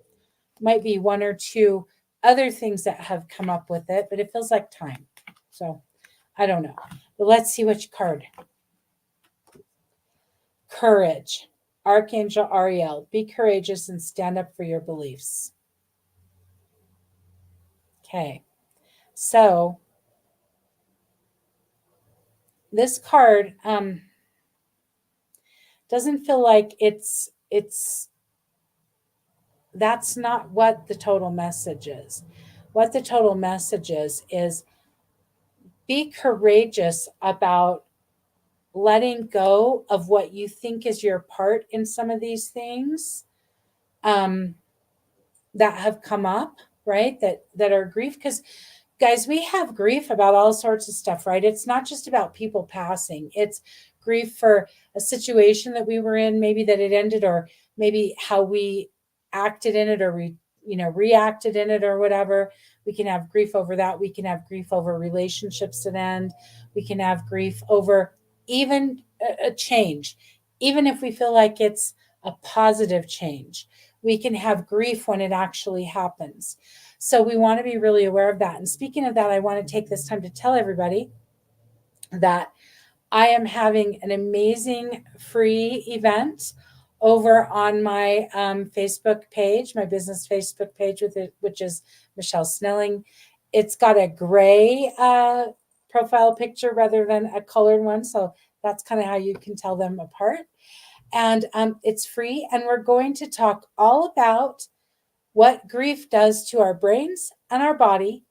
Might be one or two other things that have come up with it, but it feels like time. So I don't know. But let's see which card. Courage. Archangel Ariel. Be courageous and stand up for your beliefs. Okay. So this card doesn't feel like it's that's not what the total message is. What the total message is be courageous about letting go of what you think is your part in some of these things that have come up, right? That are grief. Because guys, we have grief about all sorts of stuff, right? It's not just about people passing. It's grief for a situation that we were in, maybe that it ended, or maybe how we acted in it, or reacted in it, or whatever. We can have grief over that. We can have grief over relationships that end. We can have grief over even a change, even if we feel like it's a positive change. We can have grief when it actually happens. So we want to be really aware of that. And speaking of that, I want to take this time to tell everybody that I am having an amazing free event over on my Facebook page, my business Facebook page, which is Michele Snelling. It's got a gray profile picture rather than a colored one. So that's kind of how you can tell them apart. And it's free. And we're going to talk all about what grief does to our brains and our body,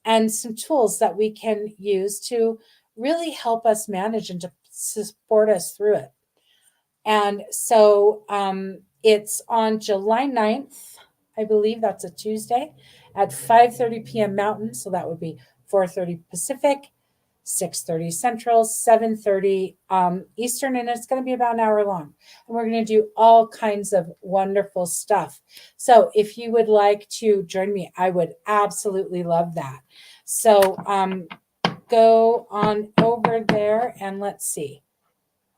and some tools that we can use to really help us manage and to support us through it. And so it's on July 9th, I believe that's a Tuesday, at 5:30 p.m. Mountain. So that would be 4:30 Pacific, 6:30 Central, 7:30 Eastern, and it's going to be about an hour long. And we're going to do all kinds of wonderful stuff. So if you would like to join me, I would absolutely love that. So go on over there and let's see.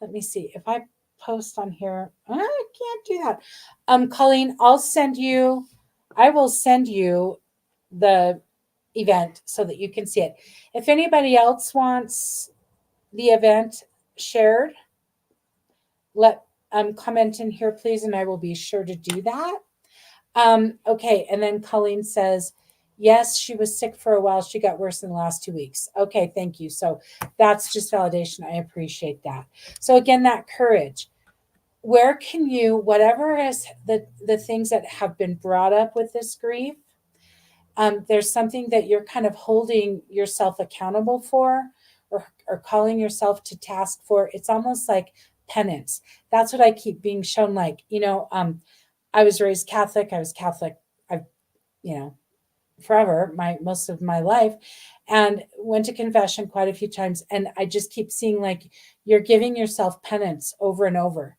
Let me see if I post on here. I can't do that. Colleen, I will send you the event so that you can see it. If anybody else wants the event shared, let comment in here, please, and I will be sure to do that. Okay, and then Colleen says, yes, she was sick for a while. She got worse in the last 2 weeks. Okay, thank you. So that's just validation. I appreciate that. So again, that courage. Where can you, whatever is the things that have been brought up with this grief, there's something that you're kind of holding yourself accountable for, or calling yourself to task for. It's almost like penance. That's what I keep being shown. Like, I was raised Catholic. I was Catholic, forever, most of my life, and went to confession quite a few times. And I just keep seeing like you're giving yourself penance over and over,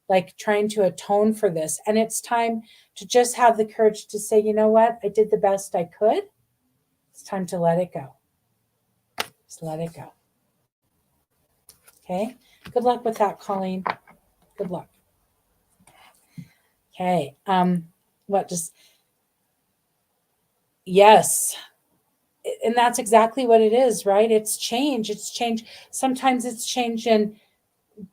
like trying to atone for this. And it's time to just have the courage to say, you know what? I did the best I could. It's time to let it go. Just let it go. Okay. Good luck with that, Colleen. Good luck. Okay. What just, yes. And that's exactly what it is, right? It's change. It's change. Sometimes it's change in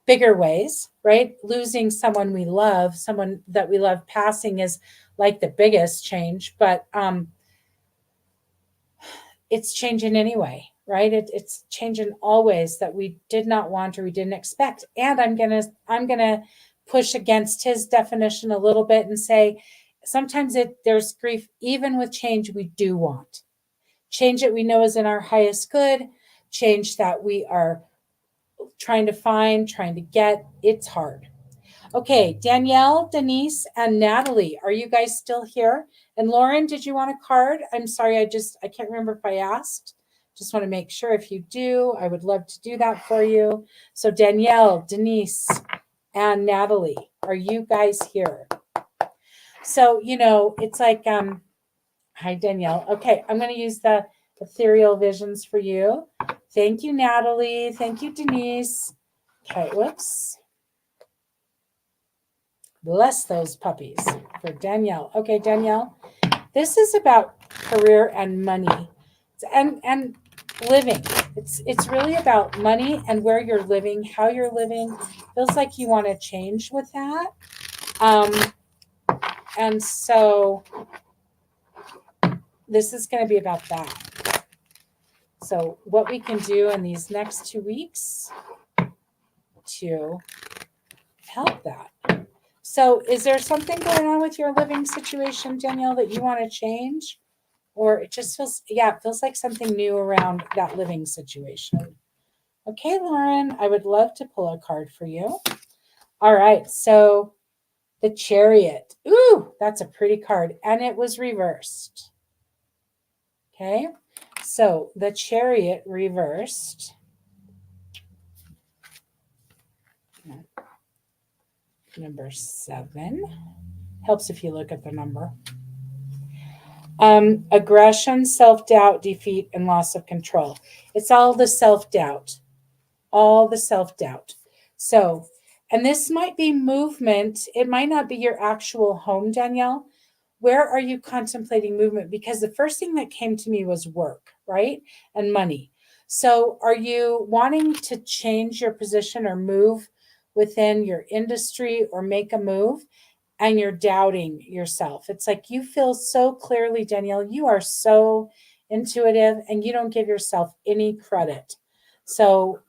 bigger ways, right? Losing someone we love, someone that we love passing is like the biggest change, but it's changing anyway, right? It's changing all ways that we did not want or we didn't expect. And I'm gonna push against his definition a little bit and say sometimes there's grief even with change we do want. Change that we know is in our highest good, change that we are trying to find, trying to get. It's hard. Okay, Danielle, Denise, and Natalie, are you guys still here? And Lauren, did you want a card? I'm sorry, I can't remember if I asked. Just want to make sure if you do, I would love to do that for you. So Danielle, Denise, and Natalie, are you guys here? So, it's like, hi, Danielle. Okay, I'm going to use the ethereal visions for you. Thank you, Natalie. Thank you, Denise. Okay, whoops. Bless those puppies for Danielle. Okay, Danielle, this is about career and money and living. It's really about money and where you're living, how you're living. Feels like you want to change with that. And so this is going to be about that. So what we can do in these next 2 weeks to help that. So is there something going on with your living situation, Danielle, that you want to change? Or it just feels, it feels like something new around that living situation. Okay, Lauren, I would love to pull a card for you. All right, so the Chariot. Ooh, that's a pretty card. And it was reversed. Okay, so the Chariot reversed. Number 7. Helps if you look at the number. Aggression, self-doubt, defeat, and loss of control. It's all the self-doubt. All the self-doubt. So, and this might be movement. It might not be your actual home, Danielle. Where are you contemplating movement? Because the first thing that came to me was work, right? And money. So are you wanting to change your position or move within your industry or make a move? And you're doubting yourself. It's like you feel so clearly, Danielle, you are so intuitive and you don't give yourself any credit. So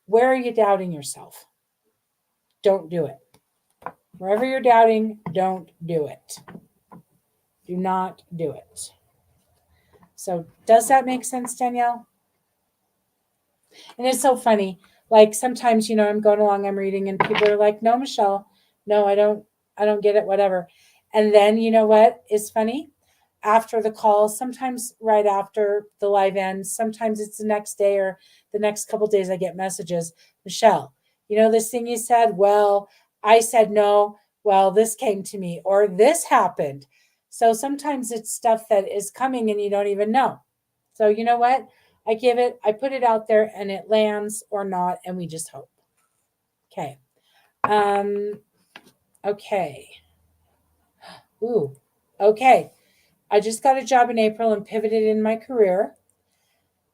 where are you doubting yourself? Don't do it. Wherever you're doubting, don't do it. Do not do it. So does that make sense, Danielle? And it's so funny. Like sometimes, I'm going along, I'm reading, and people are like, no, Michele, no, I don't get it, whatever. And then you know what is funny? After the call, sometimes right after the live ends, sometimes it's the next day or the next couple of days, I get messages. Michele, this thing you said? Well, I said no. Well, this came to me or this happened. So sometimes it's stuff that is coming and you don't even know. So you know what? I put it out there and it lands or not, and we just hope. Okay. Okay. Ooh, okay. I just got a job in April and pivoted in my career.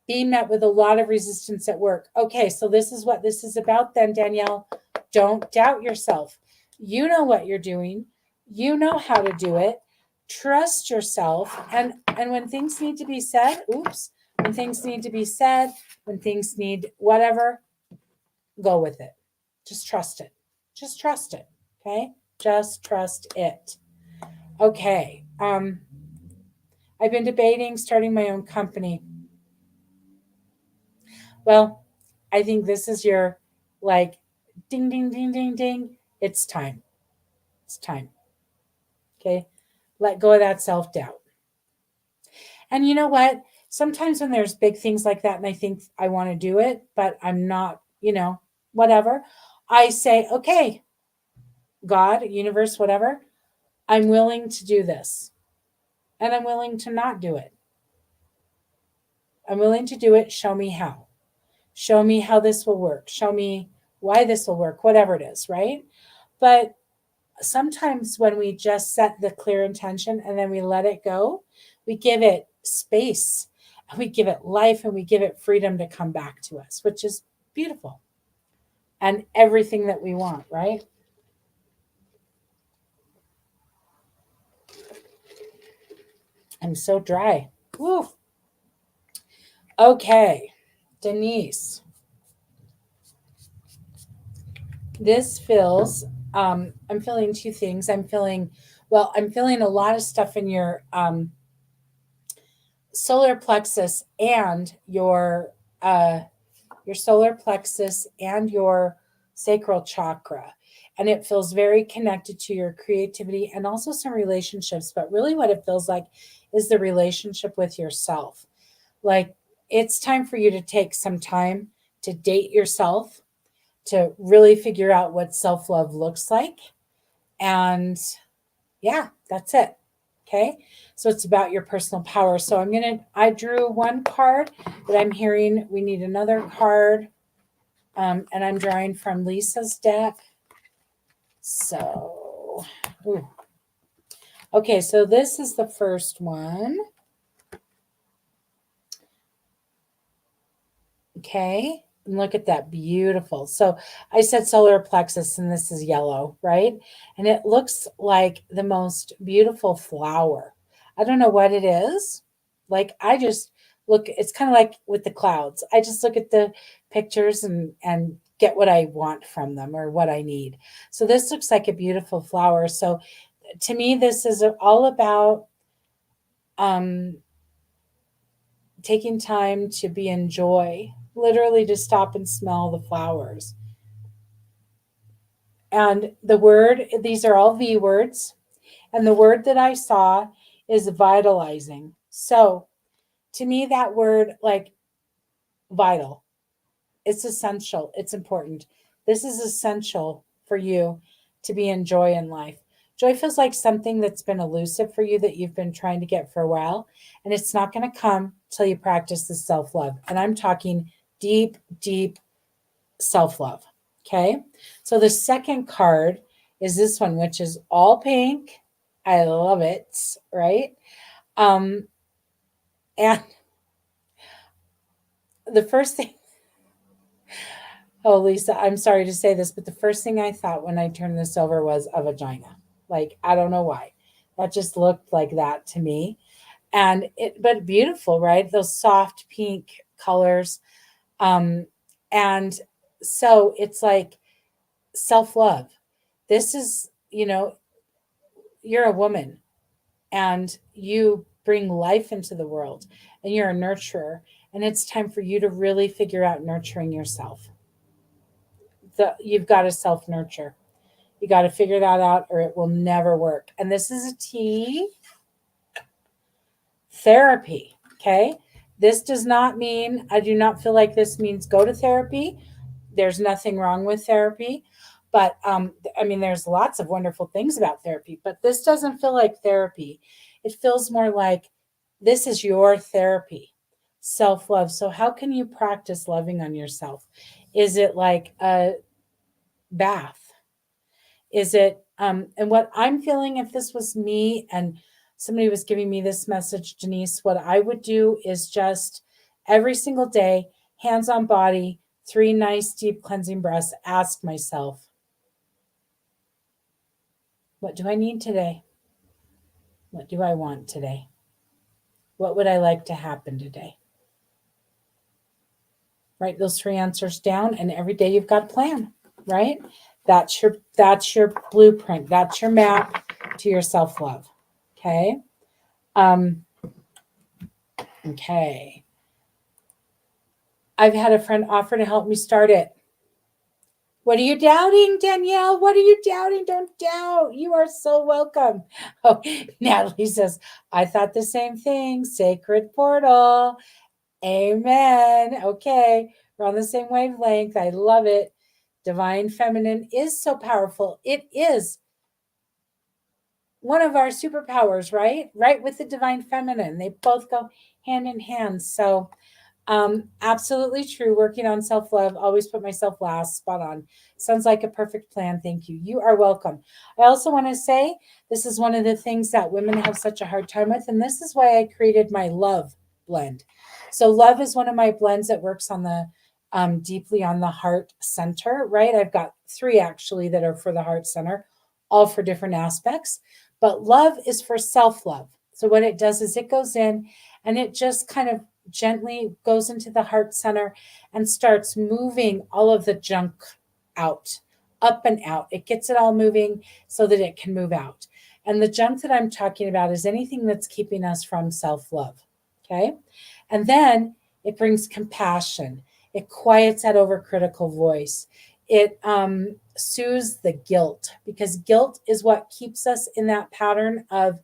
Being met with a lot of resistance at work. Okay, so this is what this is about then, Danielle. Don't doubt yourself. You know what you're doing. You know how to do it. Trust yourself. And when things need to be said, when things need to be said, when things need whatever, go with it. Just trust it. Just trust it. Okay? Just trust it. Okay. I've been debating starting my own company. Well, I think this is your like ding, ding, ding, ding, ding. It's time. It's time. Okay. Let go of that self doubt. And you know what? Sometimes when there's big things like that and I think I want to do it, but I'm not, whatever, I say, okay, God, universe, whatever, I'm willing to do this. And I'm willing to not do it. I'm willing to do it. Show me how. Show me how this will work. Show me why this will work, whatever it is, right? But sometimes when we just set the clear intention and then we let it go, we give it space and we give it life and we give it freedom to come back to us, which is beautiful and everything that we want, right? I'm so dry. Woo. Okay, Denise. This feels, I'm feeling two things. I'm feeling a lot of stuff in solar plexus and your solar plexus and your sacral chakra. And it feels very connected to your creativity and also some relationships. But really, what it feels like is the relationship with yourself. Like it's time for you to take some time to date yourself, to really figure out what self love looks like. And yeah, that's it. Okay. So it's about your personal power. So I drew one card, but I'm hearing we need another card. And I'm drawing from Lisa's deck. So, ooh. Okay, so this is the first one. Okay, and look at that, beautiful. So I said solar plexus, and this is yellow, right? And it looks like the most beautiful flower. I don't know what it is. Like I just look, it's kind of like with the clouds. I just look at the pictures and get what I want from them or what I need. So this looks like a beautiful flower. So to me, this is all about um, taking time to be in joy, literally to stop and smell the flowers. And the word, these are all V words, and the word that I saw is vitalizing. So to me, that word, like vital, it's essential, it's important. This is essential for you to be in joy in life. Joy feels like something that's been elusive for you that you've been trying to get for a while, and it's not going to come till you practice the self love. And I'm talking deep, deep self love. Okay. So the second card is this one, which is all pink. I love it. Right. Um, and the first thing, oh, Lisa, I'm sorry to say this, but the first thing I thought when I turned this over was a vagina. Like, I don't know why. That just looked like that to me. But beautiful, right? Those soft pink colors. Um, and so it's like self love. This is, you're a woman and you bring life into the world and you're a nurturer. And it's time for you to really figure out nurturing yourself. You've got to self nurture. You got to figure that out or it will never work. And this is a T, therapy. Okay. This does not mean, I do not feel like this means go to therapy. There's nothing wrong with therapy. But I mean, there's lots of wonderful things about therapy, but this doesn't feel like therapy. It feels more like this is your therapy, self love. So, how can you practice loving on yourself? Is it like a bath? Is it, and what I'm feeling, if this was me and somebody was giving me this message, Denise, what I would do is just every single day, hands on body, 3 nice deep cleansing breaths, ask myself, what do I need today? What do I want today? What would I like to happen today? Write those 3 answers down, and every day you've got a plan, right? That's your blueprint. That's your map to your self-love. Okay. Um, okay. I've had a friend offer to help me start it. What are you doubting, Danielle? What are you doubting? Don't doubt. You are so welcome. Oh, Natalie says, I thought the same thing. Sacred portal. Amen. Okay. We're on the same wavelength. I love it. Divine feminine is so powerful. It is one of our superpowers, right? Right with the divine feminine. They both go hand in hand. So, absolutely true. Working on self love, always put myself last. Spot on. Sounds like a perfect plan. Thank you. You are welcome. I also want to say this is one of the things that women have such a hard time with, and this is why I created my love blend. So, love is one of my blends that works on the deeply on the heart center, right? I've got three actually that are for the heart center, all for different aspects. But love is for self love. So, what it does is it goes in and it just kind of gently goes into the heart center and starts moving all of the junk out, up and out. It gets it all moving so that it can move out. And the junk that I'm talking about is anything that's keeping us from self love. Okay. And then it brings compassion, it quiets that overcritical voice. It soothes the guilt because guilt is what keeps us in that pattern of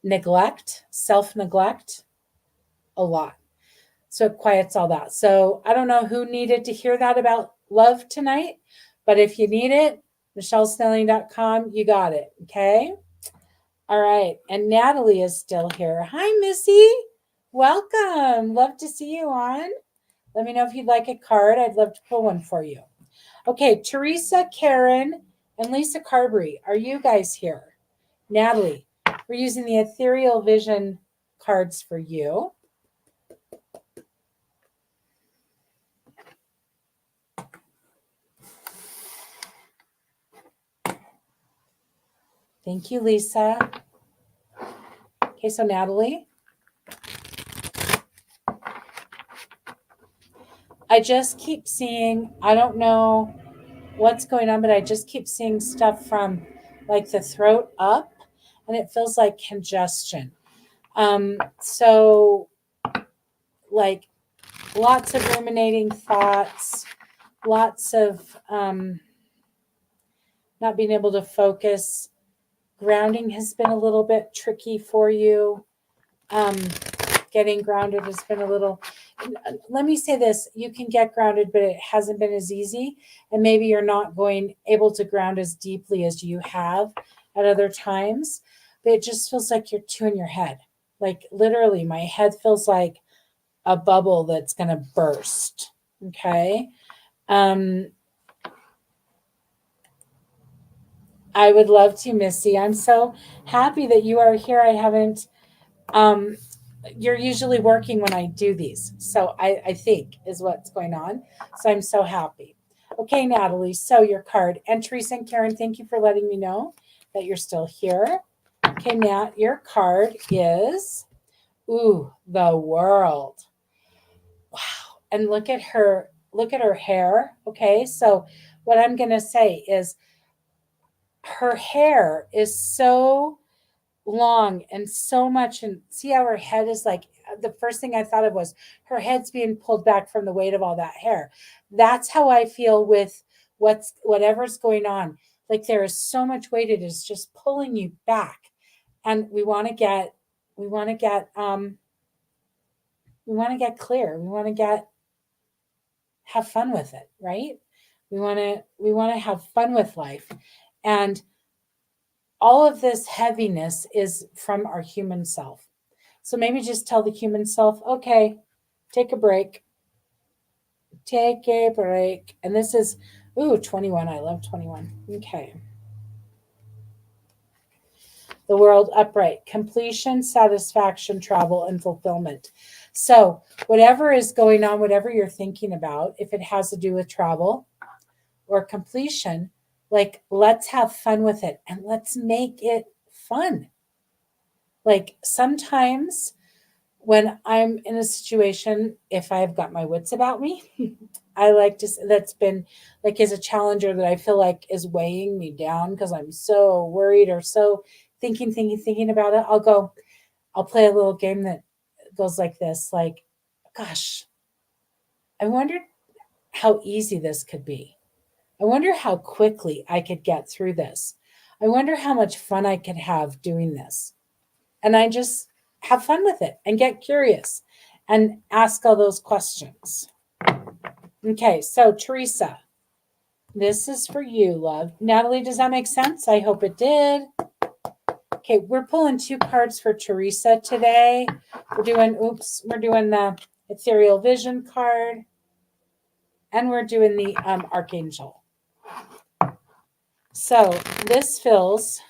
neglect, self neglect a lot. So it quiets all that. So I don't know who needed to hear that about love tonight, but if you need it, michellesnelling.com, you got it. Okay. All right. And Natalie is still here. Hi, Missy. Welcome. Love to see you on. Let me know if you'd like a card. I'd love to pull one for you. Okay. Teresa, Karen, and Lisa Carberry, are you guys here? Natalie, we're using the Ethereal Vision cards for you. Thank you, Lisa. Okay, so Natalie, I just keep seeing, I don't know what's going on, but I just keep seeing stuff from like the throat up and it feels like congestion. So like lots of ruminating thoughts, lots of not being able to focus. Grounding has been a little bit tricky for you. Getting grounded has been a little, let me say this, you can get grounded, but it hasn't been as easy. And maybe you're not going able to ground as deeply as you have at other times, but it just feels like you're too in your head. Like literally my head feels like a bubble that's going to burst. Okay. Um, I would love to, Missy. I'm so happy that you are here. I haven't, um, you're usually working when I do these. So I think is what's going on. So I'm so happy. Okay, Natalie. So your card. And Teresa and Karen, thank you for letting me know that you're still here. Okay, Nat, your card is the world. Wow. And look at her hair. Okay. So what I'm gonna say is her hair is so long and so much, and see how her head is like, the first thing I thought of was her head's being pulled back from the weight of all that hair. That's how I feel with whatever's going on. Like there is so much weight, it is just pulling you back. And we want to get we want to get clear. We want to get have fun with it, right? We want to have fun with life. And all of this heaviness is from our human self. So maybe just tell the human self, okay, take a break. Take a break. And this is, 21. I love 21. Okay. The world upright. Completion, satisfaction, travel, and fulfillment. So, whatever is going on, whatever you're thinking about, if it has to do with travel or completion, like let's have fun with it and let's make it fun. Like sometimes when I'm in a situation, if I've got my wits about me, I like to, that's been like is a challenger that I feel like is weighing me down because I'm so worried or so thinking about it. I'll play a little game that goes like this, like, gosh, I wondered how easy this could be. I wonder how quickly I could get through this. I wonder how much fun I could have doing this. And I just have fun with it and get curious and ask all those questions. Okay, so Teresa, this is for you, love. Natalie, does that make sense? I hope it did. Okay, we're pulling 2 cards for Teresa today. We're doing the Ethereal Vision card, and we're doing the Archangel. So this feels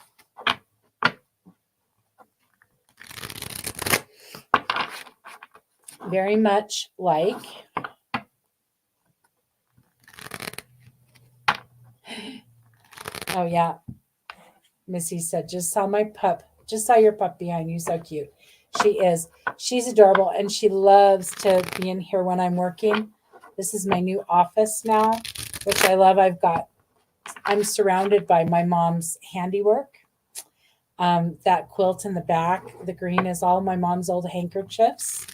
very much like oh yeah, Missy said, just saw my pup, just saw your pup behind you, so cute. She's adorable, and she loves to be in here when I'm working. This is my new office now, which I love. I'm surrounded by my mom's handiwork. That quilt in the back, the green is all my mom's old handkerchiefs.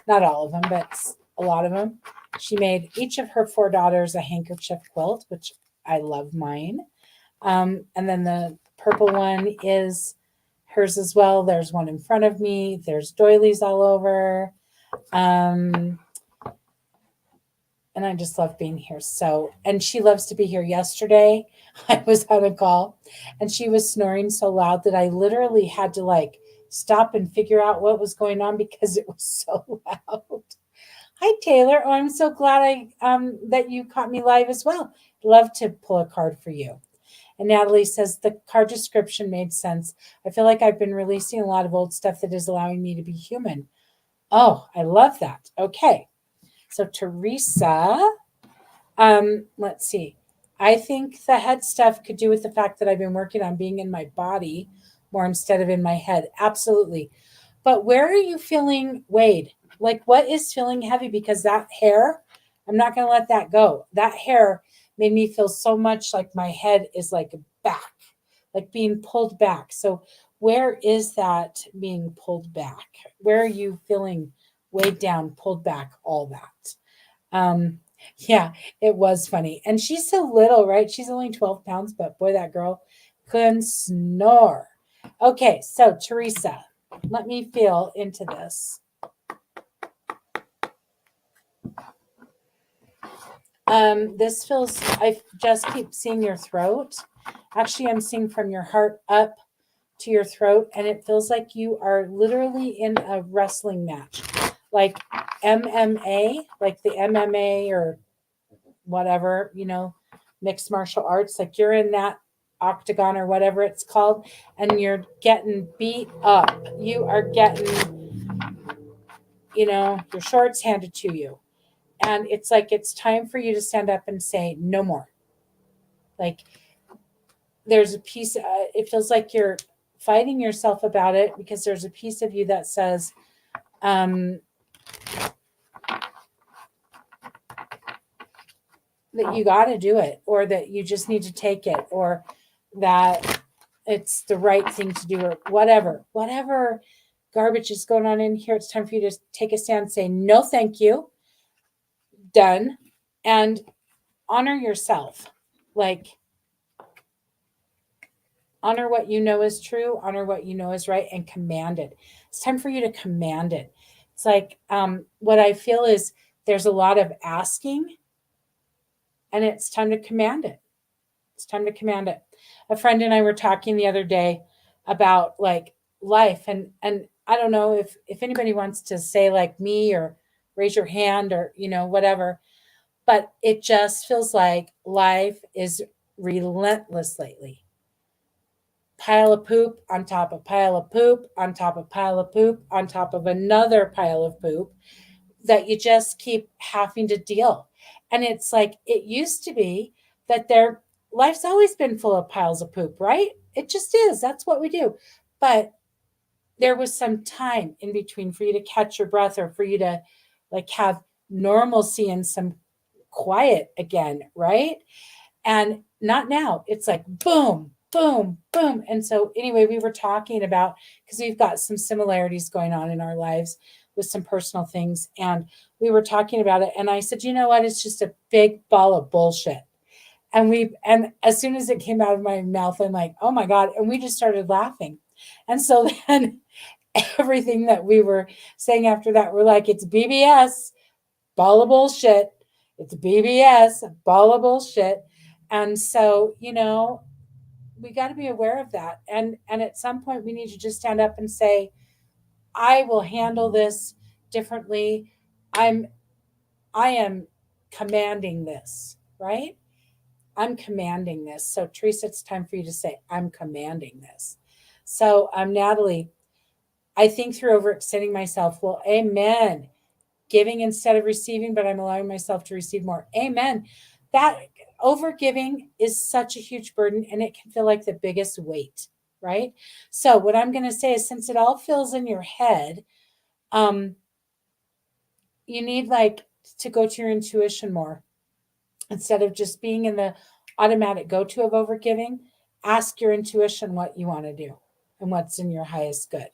Not all of them, but a lot of them. She made each of her 4 daughters a handkerchief quilt, which I love mine. And then the purple one is hers as well. There's one in front of me. There's doilies all over. And I just love being here. So, and she loves to be here. Yesterday, I was on a call and she was snoring so loud that I literally had to stop and figure out what was going on because it was so loud. Hi, Taylor. Oh, I'm so glad that you caught me live as well. Love to pull a card for you. And Natalie says the card description made sense. I feel like I've been releasing a lot of old stuff that is allowing me to be human. Oh, I love that. Okay. So Teresa, let's see. I think the head stuff could do with the fact that I've been working on being in my body more instead of in my head. Absolutely. But where are you feeling weighed? Like what is feeling heavy? Because that hair, I'm not going to let that go. That hair made me feel so much like my head is like back, like being pulled back. So where is that being pulled back? Where are you feeling weighed down, pulled back, all that? Yeah, it was funny. And she's so little, right? She's only 12 pounds, but boy, that girl can snore. Okay, so Teresa, let me feel into this. This feels, I just keep seeing your throat. Actually, I'm seeing from your heart up to your throat, and it feels like you are literally in a wrestling match, like MMA, like the MMA or whatever, mixed martial arts, like you're in that octagon or whatever it's called, and you're getting beat up. You are getting, your shorts handed to you. And it's like it's time for you to stand up and say, no more. Like there's a piece, it feels like you're fighting yourself about it because there's a piece of you that says, that you got to do it, or that you just need to take it, or that it's the right thing to do, or whatever garbage is going on in here. It's time for you to take a stand, say, no, thank you, done, and honor yourself. Like, honor what you know is true, honor what you know is right, and command it. It's time for you to command it. It's like what I feel is there's a lot of asking, and it's time to command it. It's time to command it. A friend and I were talking the other day about like life, and I don't know if anybody wants to say like me or raise your hand or whatever, but it just feels like life is relentless lately. Pile of poop on top of pile of poop on top of pile of poop on top of another pile of poop that you just keep having to deal. And it's like it used to be that life's always been full of piles of poop, right? It just is. That's what we do. But there was some time in between for you to catch your breath, or for you to like have normalcy and some quiet again, right? And not now. It's like boom, boom, boom. And so anyway, we were talking about, because we've got some similarities going on in our lives with some personal things, and we were talking about it, and I said, you know what, it's just a big ball of bullshit. And as soon as it came out of my mouth, I'm like, oh my God. And we just started laughing. And so then everything that we were saying after that, we're like, it's BBS, ball of bullshit. It's BBS, ball of bullshit. And so, we got to be aware of that. And at some point we need to just stand up and say, I will handle this differently. I am commanding this, right? I'm commanding this. So Teresa, it's time for you to say, I'm commanding this. So Natalie, I think through overextending myself. Well, amen. Giving instead of receiving, but I'm allowing myself to receive more. Amen. That overgiving is such a huge burden and it can feel like the biggest weight, right? So what I'm going to say is, since it all feels in your head, you need to go to your intuition more instead of just being in the automatic go-to of overgiving. Ask your intuition what you want to do and what's in your highest good.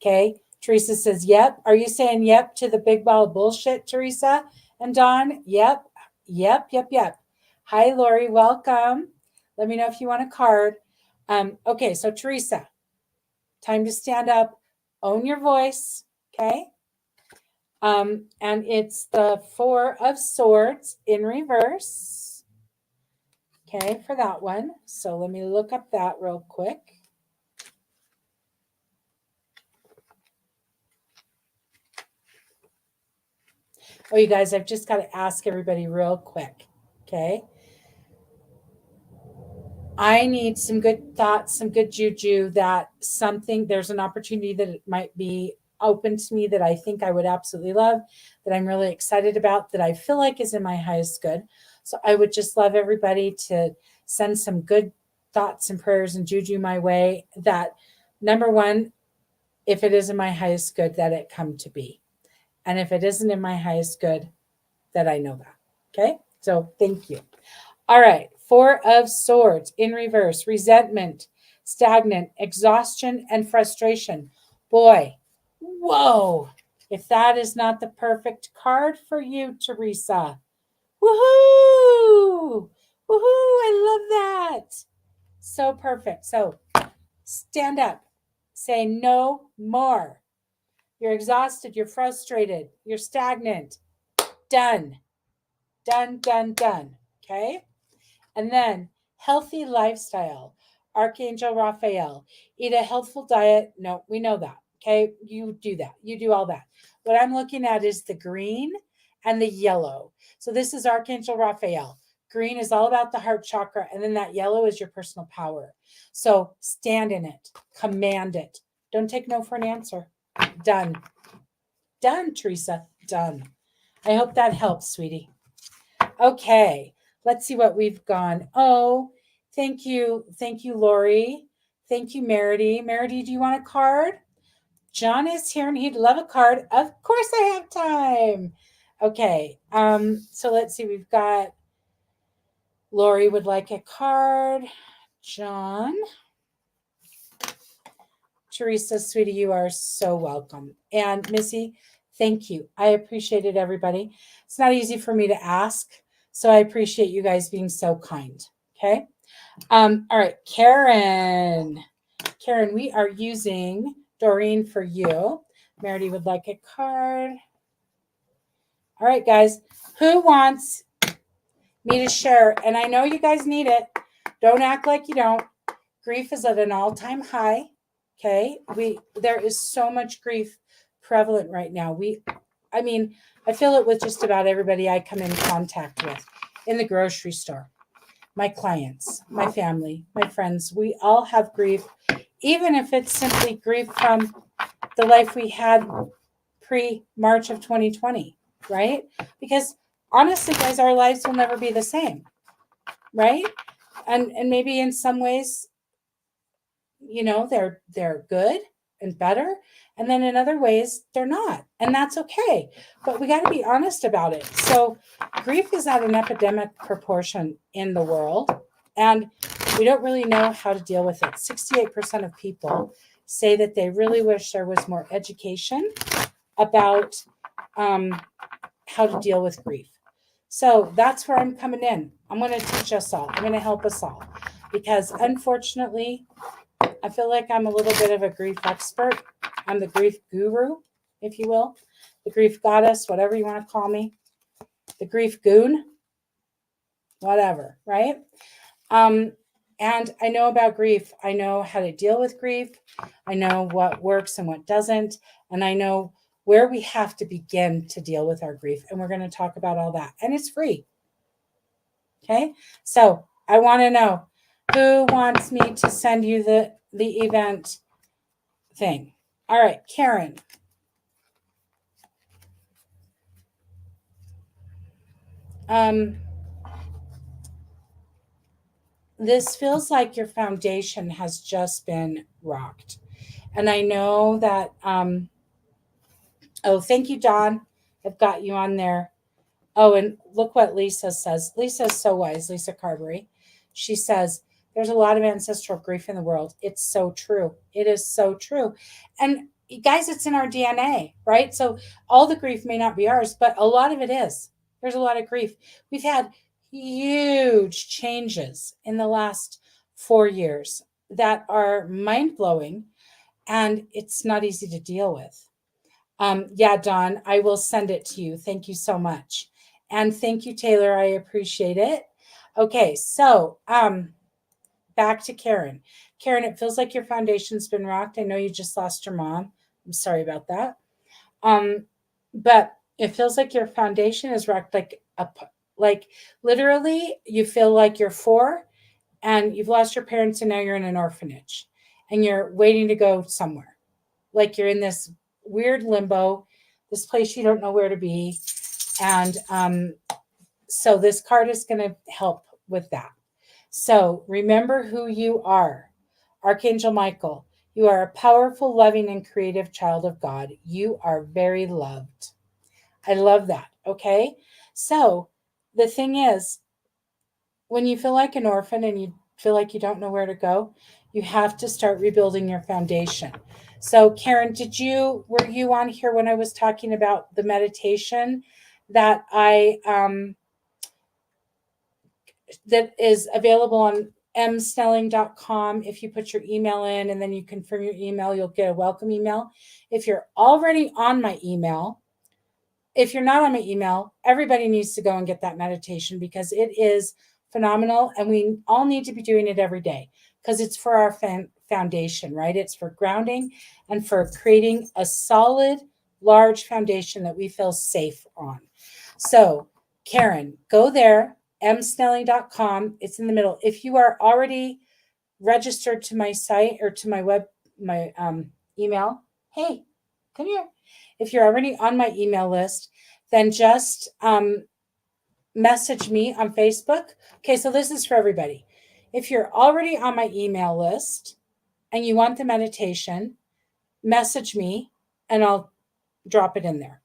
Okay. Teresa says, yep. Are you saying yep to the big ball of bullshit, Teresa and Dawn? Yep. Yep. Yep. Yep. Hi, Lori. Welcome. Let me know if you want a card. Okay. So Teresa, time to stand up, own your voice. Okay. And it's the Four of Swords in reverse. Okay, for that one. So let me look up that real quick. Oh, you guys, I've just got to ask everybody real quick. Okay. I need some good thoughts, some good juju that there's an opportunity that it might be open to me that I think I would absolutely love, that I'm really excited about, that I feel like is in my highest good. So I would just love everybody to send some good thoughts and prayers and juju my way, that number one, if it is in my highest good, that it come to be. And if it isn't in my highest good, that I know that. Okay. So thank you. All right. Four of Swords in reverse, resentment, stagnant, exhaustion, and frustration. Boy, whoa. If that is not the perfect card for you, Teresa. Woohoo! Woohoo! I love that. So perfect. So stand up. Say no more. You're exhausted. You're frustrated. You're stagnant. Done. Done, done, done. Okay? And then healthy lifestyle. Archangel Raphael. Eat a healthful diet. No, we know that. Okay? You do that. You do all that. What I'm looking at is the green and the yellow. So this is Archangel Raphael. Green is all about the heart chakra, and then that yellow is your personal power. So stand in it. Command it. Don't take no for an answer. Done. Done, Teresa. Done. I hope that helps, sweetie. Okay, let's see what we've gone. Oh, thank you. Thank you, Lori. Thank you, Merity. Merity, do you want a card? John is here and he'd love a card. Of course I have time. Okay, so let's see. We've got Lori would like a card. John. Teresa, sweetie, you are so welcome. And Missy, thank you. I appreciate it, everybody. It's not easy for me to ask, so I appreciate you guys being so kind. Okay. All right, Karen. Karen, we are using Doreen for you. Merity would like a card. All right, guys. Who wants me to share? And I know you guys need it. Don't act like you don't. Grief is at an all-time high. Okay. There is so much grief prevalent right now. I feel it with just about everybody I come in contact with in the grocery store, my clients, my family, my friends. We all have grief, even if it's simply grief from the life we had pre-March of 2020, right? Because honestly, guys, our lives will never be the same, right? And maybe in some ways, they're good and better, and then in other ways they're not, and that's okay, but we got to be honest about it. So grief is at an epidemic proportion in the world, and we don't really know how to deal with it. 68% of people say that they really wish there was more education about how to deal with grief. So that's where I'm coming in. I'm going to teach us all. I'm going to help us all. Because unfortunately, I feel like I'm a little bit of a grief expert. I'm the grief guru, if you will. The grief goddess, whatever you want to call me. The grief goon, whatever, right? And I know about grief. I know how to deal with grief. I know what works and what doesn't. And I know where we have to begin to deal with our grief. And we're going to talk about all that. And it's free. Okay. So I want to know who wants me to send you the event thing. All right, Karen. This feels like your foundation has just been rocked. And I know that, oh, thank you, Don. I've got you on there. Oh, and look what Lisa says. Lisa's so wise, Lisa Carberry. She says, there's a lot of ancestral grief in the world. It's so true. It is so true. And guys, it's in our DNA, right? So all the grief may not be ours, but a lot of it is. There's a lot of grief. We've had huge changes in the last 4 years that are mind blowing, and it's not easy to deal with. Yeah, Don, I will send it to you. Thank you so much. And thank you, Taylor. I appreciate it. Okay, so back to Karen. Karen, it feels like your foundation's been rocked. I know you just lost your mom. I'm sorry about that. But it feels like your foundation is rocked, like literally you feel like you're 4 and you've lost your parents and now you're in an orphanage and you're waiting to go somewhere. Like you're in this weird limbo, this place you don't know where to be. And so this card is going to help with that. So remember who you are. Archangel Michael, you are a powerful, loving, and creative child of God. You are very loved. I love that. Okay. So the thing is, when you feel like an orphan and you feel like you don't know where to go, you have to start rebuilding your foundation. So Karen, were you on here when I was talking about the meditation that that is available on msnelling.com? If you put your email in and then you confirm your email, you'll get a welcome email. If you're already on my email, if you're not on my email, everybody needs to go and get that meditation because it is phenomenal. And we all need to be doing it every day because it's for our foundation, right? It's for grounding and for creating a solid, large foundation that we feel safe on. So Karen, go there, msnelling.com. It's in the middle. If you are already registered to my site or to my email, hey, come here. If you're already on my email list, then just message me on Facebook. Okay, so this is for everybody. If you're already on my email list and you want the meditation, message me and I'll drop it in there.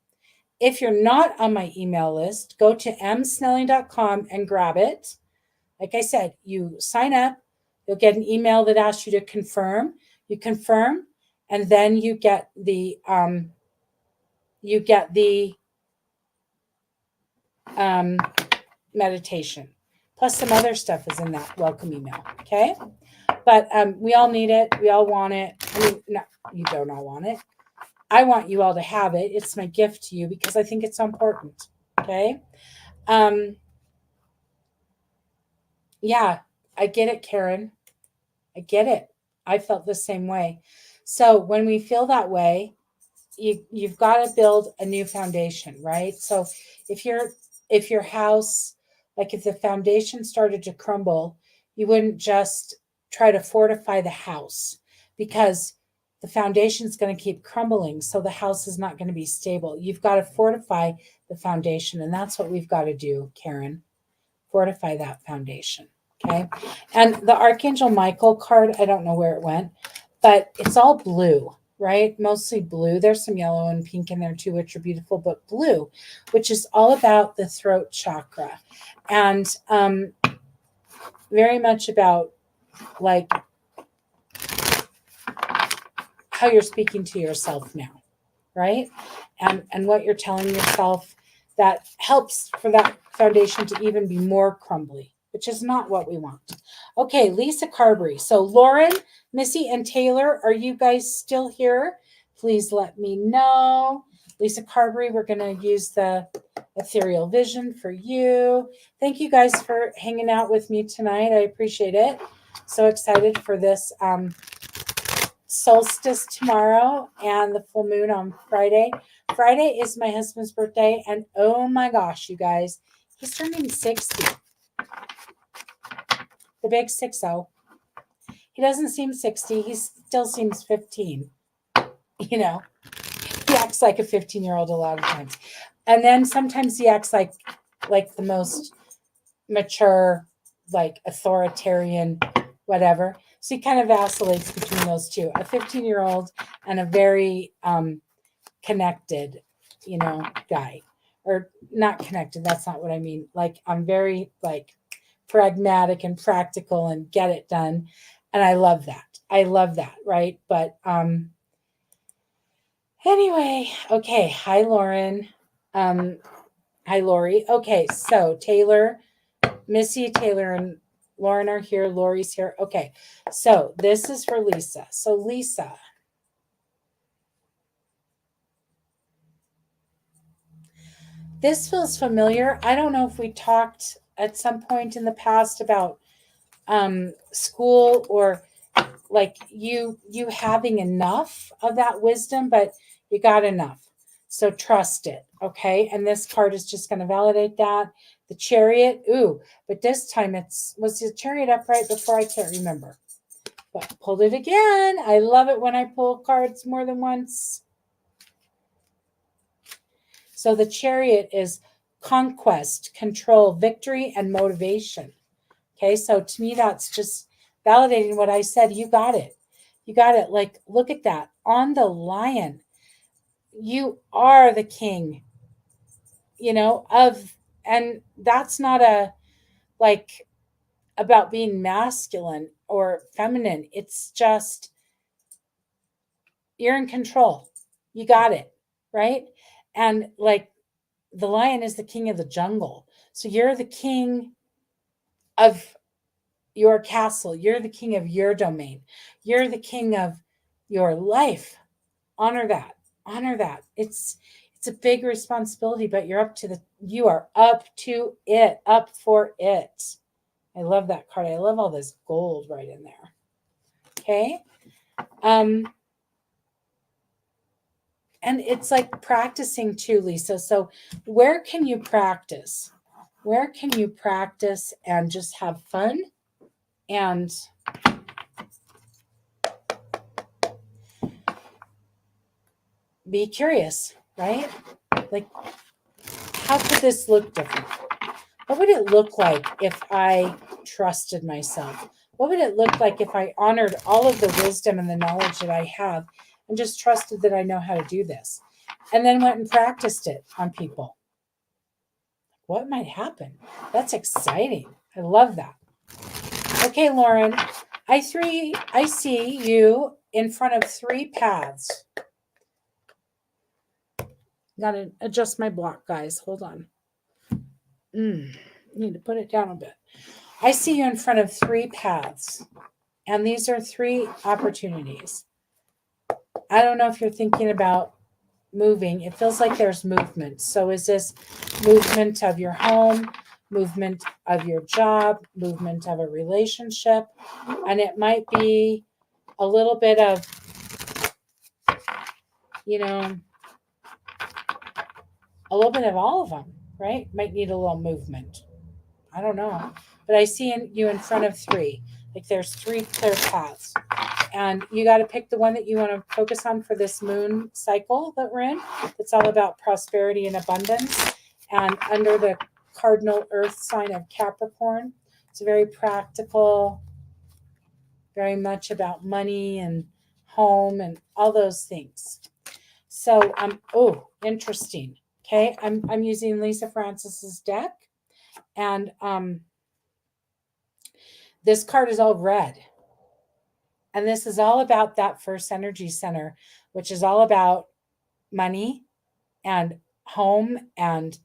If you're not on my email list, go to msnelling.com and grab it. Like I said, you sign up, you'll get an email that asks you to confirm. You confirm, and then you get the meditation. Plus some other stuff is in that welcome email. Okay. But we all need it. We all want it. I mean, no, you don't all want it. I want you all to have it. It's my gift to you because I think it's so important. Okay. Yeah, I get it, Karen. I get it. I felt the same way. So when we feel that way, you've got to build a new foundation, right? So if your house, like if the foundation started to crumble, you wouldn't just try to fortify the house because the foundation is going to keep crumbling. So the house is not going to be stable. You've got to fortify the foundation. And that's what we've got to do, Karen. Fortify that foundation. Okay. And the Archangel Michael card, I don't know where it went, but it's all blue, right? Mostly blue. There's some yellow and pink in there too, which are beautiful, but blue, which is all about the throat chakra and very much about like how you're speaking to yourself now, right? And what you're telling yourself that helps for that foundation to even be more crumbly, which is not what we want. Okay, Lisa Carberry. So Lauren, Missy, and Taylor, are you guys still here? Please let me know. Lisa Carberry, we're going to use the ethereal vision for you. Thank you guys for hanging out with me tonight. I appreciate it. So excited for this solstice tomorrow and the full moon on Friday. Friday is my husband's birthday, and oh my gosh, you guys, he's turning 60. The big 60. He doesn't seem 60. He still seems 15. You know, he acts like a 15-year-old a lot of times. And then sometimes he acts like the most mature, like authoritarian, whatever. So he kind of vacillates between those two, a 15-year-old and a very connected, guy. Or not connected, that's not what I mean. Like, I'm very pragmatic and practical and get it done. And I love that, right? But anyway, okay. Hi, Lauren. Hi, Lori. Okay, so Taylor, Missy, Taylor, and Lauren are here. Lori's here. Okay, so this is for Lisa. So Lisa, this feels familiar. I don't know if we talked at some point in the past about school, or like you having enough of that wisdom, but you got enough. So trust it. Okay. And this card is just going to validate that. The Chariot. Ooh, but this time was the Chariot up right before? I can't remember. But pulled it again. I love it when I pull cards more than once. So the Chariot is conquest, control, victory, and motivation. Okay. So to me, that's just validating what I said. You got it. You got it. Like, look at that. On the Lion. You are the king, and that's not about being masculine or feminine. It's just, you're in control. You got it. Right. And the lion is the king of the jungle. So you're the king of your castle. You're the king of your domain. You're the king of your life. Honor that. Honor that. It's a big responsibility, but you are up to it, up for it. I love that card. I love all this gold right in there. Okay. And it's like practicing too, Lisa. So where can you practice? Where can you practice and just have fun and be curious, right? Like, how could this look different? What would it look like if I trusted myself? What would it look like if I honored all of the wisdom and the knowledge that I have and just trusted that I know how to do this? And then went and practiced it on people. What might happen? That's exciting. I love that. Okay, Lauren, I see you in front of 3 paths. Gotta adjust my block, guys. Hold on. Need to put it down a bit. I see you in front of 3 paths, and these are 3 opportunities. I don't know if you're thinking about moving. It feels like there's movement. So is this movement of your home, movement of your job, movement of a relationship? And it might be a little bit of, a little bit of all of them, right? Might need a little movement. I don't know. But I see you in front of 3. Like there's 3 clear paths. And you got to pick the one that you want to focus on for this moon cycle that we're in. It's all about prosperity and abundance. And under the cardinal earth sign of Capricorn, it's very practical, very much about money and home and all those things. So, interesting. Okay, I'm using Lisa Francis's deck, and this card is all red. And this is all about that first energy center, which is all about money and home and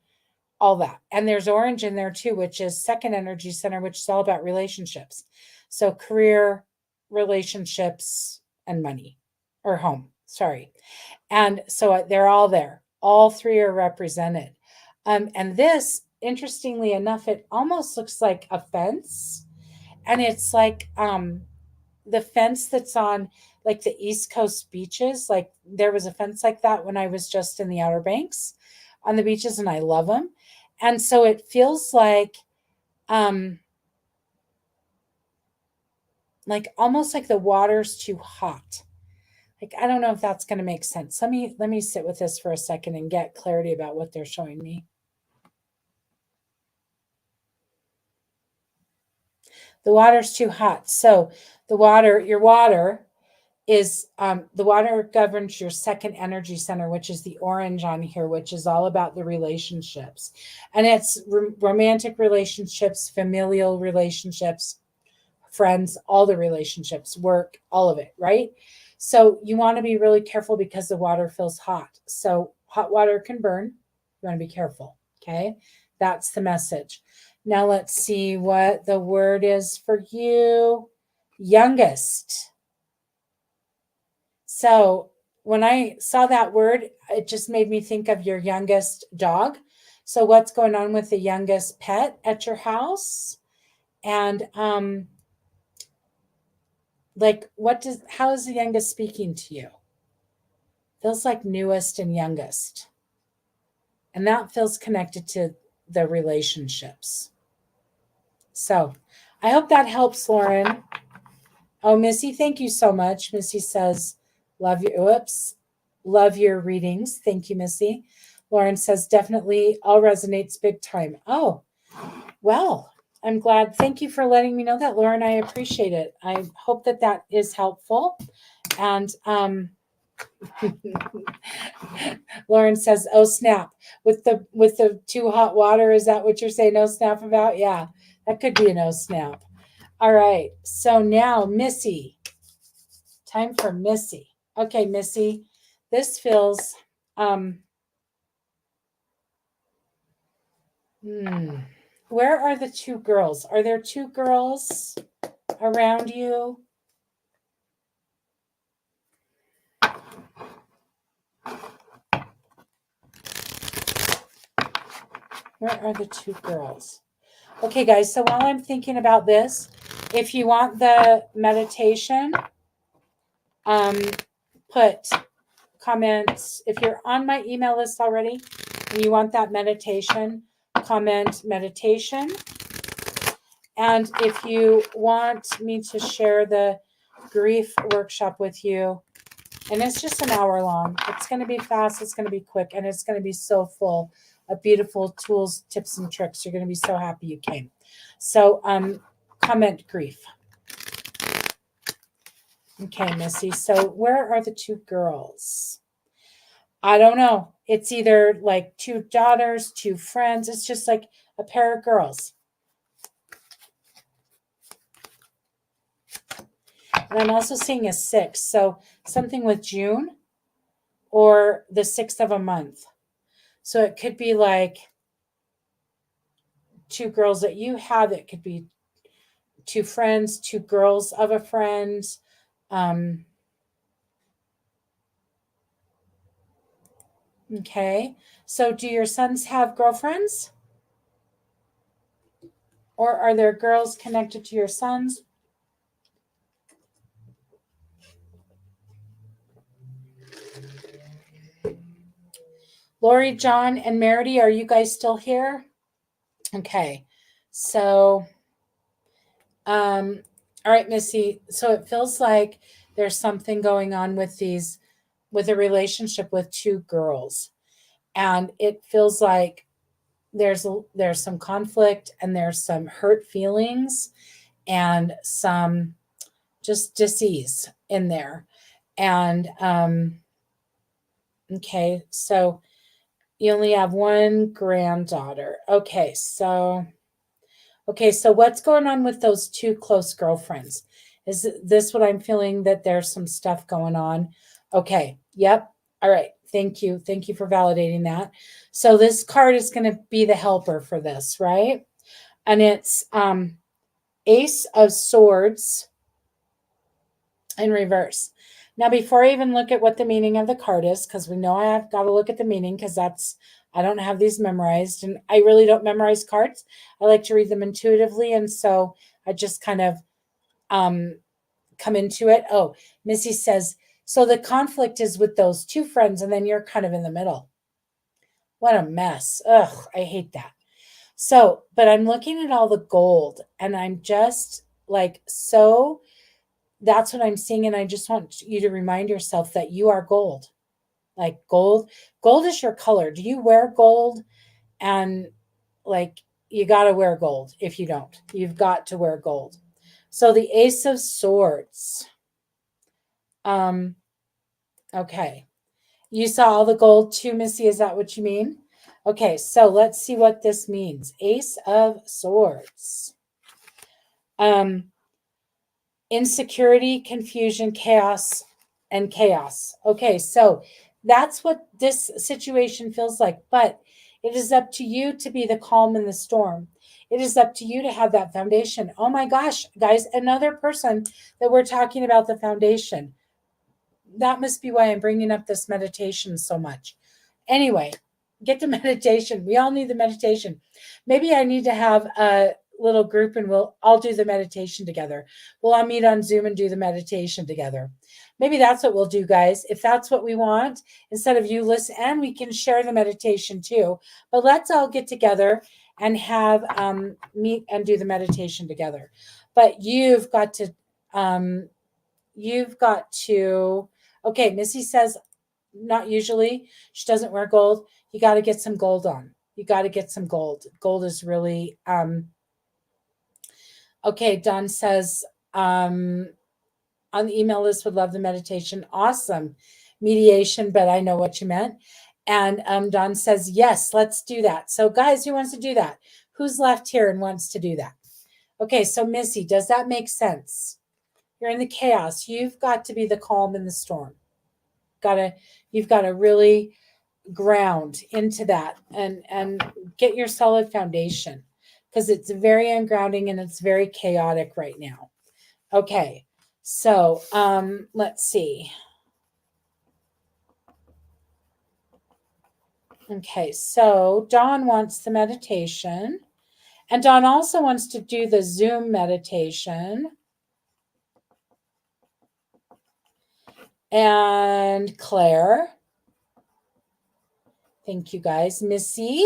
all that. And there's orange in there too, which is second energy center, which is all about relationships. So career, relationships, and money or home. Sorry. And so they're all there. All three are represented. And this, interestingly enough, it almost looks like a fence. And it's like the fence that's on like the East Coast beaches. Like there was a fence like that when I was just in the Outer Banks on the beaches, and I love them. And so it feels um like almost like the water's too hot. Like I don't know if that's going to make sense. Let me sit with this for a second and get clarity about what they're showing me. The water's too hot. So your water is the water governs your second energy center, which is the orange on here, which is all about the relationships. And it's romantic relationships, familial relationships, friends, all the relationships, work, all of it, right? So you want to be really careful because the water feels hot. So hot water can burn. You want to be careful. Okay. That's the message. Now let's see what the word is for you. Youngest. So when I saw that word, it just made me think of your youngest dog. So what's going on with the youngest pet at your house? And like how is the youngest speaking to you? Feels like newest and youngest. And that feels connected to the relationships. So I hope that helps, Lauren. Oh, Missy, thank you so much. Missy says, love your readings. Thank you, Missy. Lauren says, definitely all resonates big time. Oh, well, I'm glad. Thank you for letting me know that, Lauren. I appreciate it. I hope that is helpful. And Lauren says, "Oh snap! With the too hot water, is that what you're saying? No snap about? Yeah, that could be a no snap. All right. So now, Missy, time for Missy. Okay, Missy, this feels Where are the two girls? Are there two girls around you? Where are the two girls? Okay, guys, so while I'm thinking about this, if you want the meditation, put comments. If you're on my email list already and you want that meditation, comment meditation. And if you want me to share the grief workshop with you, and it's just an hour long, it's going to be fast, it's going to be quick, and it's going to be so full of beautiful tools, tips, and tricks. You're going to be so happy you came. So comment grief. Okay, Missy. So where are the two girls? I don't know. It's either like two daughters, two friends. It's just like a pair of girls. And I'm also seeing a 6. So something with June or the 6th of a month. So it could be like two girls that you have. It could be two friends, two girls of a friend. Okay. So do your sons have girlfriends? Or are there girls connected to your sons? Lori, John, and Merity, are you guys still here? Okay. So, all right, Missy. So it feels like there's something going on with a relationship with two girls. And it feels like there's some conflict and there's some hurt feelings and some just disease in there. And okay, so you only have one granddaughter. Okay, so what's going on with those two close girlfriends? Is this what I'm feeling, that there's some stuff going on? Okay, yep. All right, Thank you. Thank you for validating that. So this card is going to be the helper for this, right? And it's Ace of Swords in reverse. Now, before I even look at what the meaning of the card is, because we know I have got to look at the meaning, because I don't have these memorized, and I really don't memorize cards. I like to read them intuitively, and so I just kind of come into it. Oh, Missy says, so the conflict is with those two friends, and then you're kind of in the middle. What a mess. Ugh, I hate that. So, but I'm looking at all the gold, and I'm just like, so that's what I'm seeing. And I just want you to remind yourself that you are gold. Like gold is your color. Do you wear gold? And like, you got to wear gold. If you don't, you've got to wear gold. So the Ace of Swords. Okay. You saw all the gold too, Missy. Is that what you mean? Okay, so let's see what this means. Ace of Swords. Insecurity, confusion, chaos, and chaos. Okay, so that's what this situation feels like. But it is up to you to be the calm in the storm. It is up to you to have that foundation. Oh my gosh, guys, another person that we're talking about the foundation. That must be why I'm bringing up this meditation so much. Anyway, get the meditation. We all need the meditation. Maybe I need to have a little group and we'll all do the meditation together. We'll all meet on Zoom and do the meditation together. Maybe that's what we'll do, guys. If that's what we want, instead of you listen, and we can share the meditation too. But let's all get together and have meet and do the meditation together. But you've got to okay, Missy says not usually. She doesn't wear gold. You got to get some gold on. You got to get some gold. Gold is really okay. Don says on the email list would love the meditation. Awesome. Mediation, but I know what you meant. And Don says, yes, let's do that. So guys, who wants to do that? Who's left here and wants to do that? Okay, so Missy, does that make sense? You're in the chaos. You've got to be the calm in the storm. You've got to really ground into that and get your solid foundation, because it's very ungrounding and it's very chaotic right now. Okay, so let's see. Okay, so Dawn wants the meditation, and Dawn also wants to do the Zoom meditation. And Claire. Thank you, guys. Missy?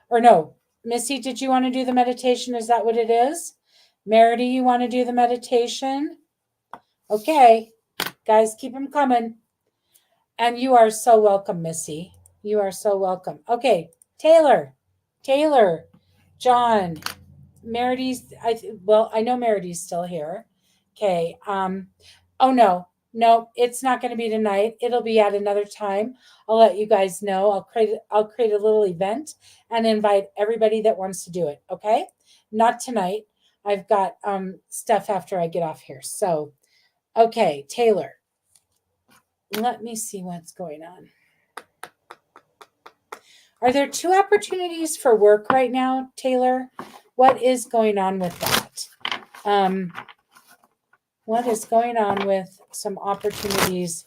Or no, Missy, did you want to do the meditation? Is that what it is? Meredy, you want to do the meditation? Okay. Guys, keep them coming. And you are so welcome, Missy. You are so welcome. Okay, Taylor, John, Meredy's, I know Meredy's still here. Okay. Oh no, it's not going to be tonight. It'll be at another time. I'll let you guys know. I'll create a little event and invite everybody that wants to do it. Okay. Not tonight. I've got stuff after I get off here. So, okay, Taylor, let me see what's going on. Are there 2 opportunities for work right now, Taylor? What is going on with that? What is going on with some opportunities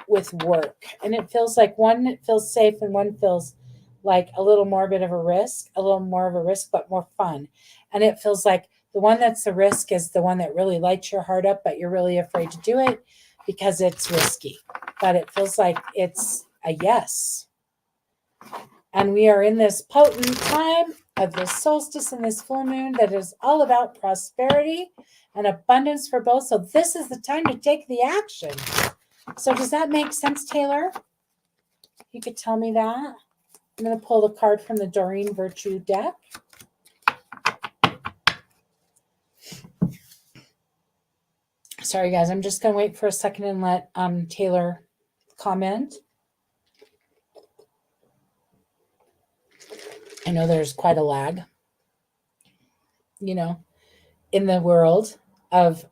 with work? And it feels like one feels safe and one feels like a little more bit of a risk, but more fun. And it feels like the one that's the risk is the one that really lights your heart up, but you're really afraid to do it because it's risky. But it feels like it's a yes. And we are in this potent time of this solstice and this full moon that is all about prosperity and abundance for both. So this is the time to take the action. So does that make sense, Taylor? You could tell me that. I'm going to pull the card from the Doreen Virtue deck. Sorry, guys. I'm just going to wait for a second and let Taylor comment. I know there's quite a lag, in the world of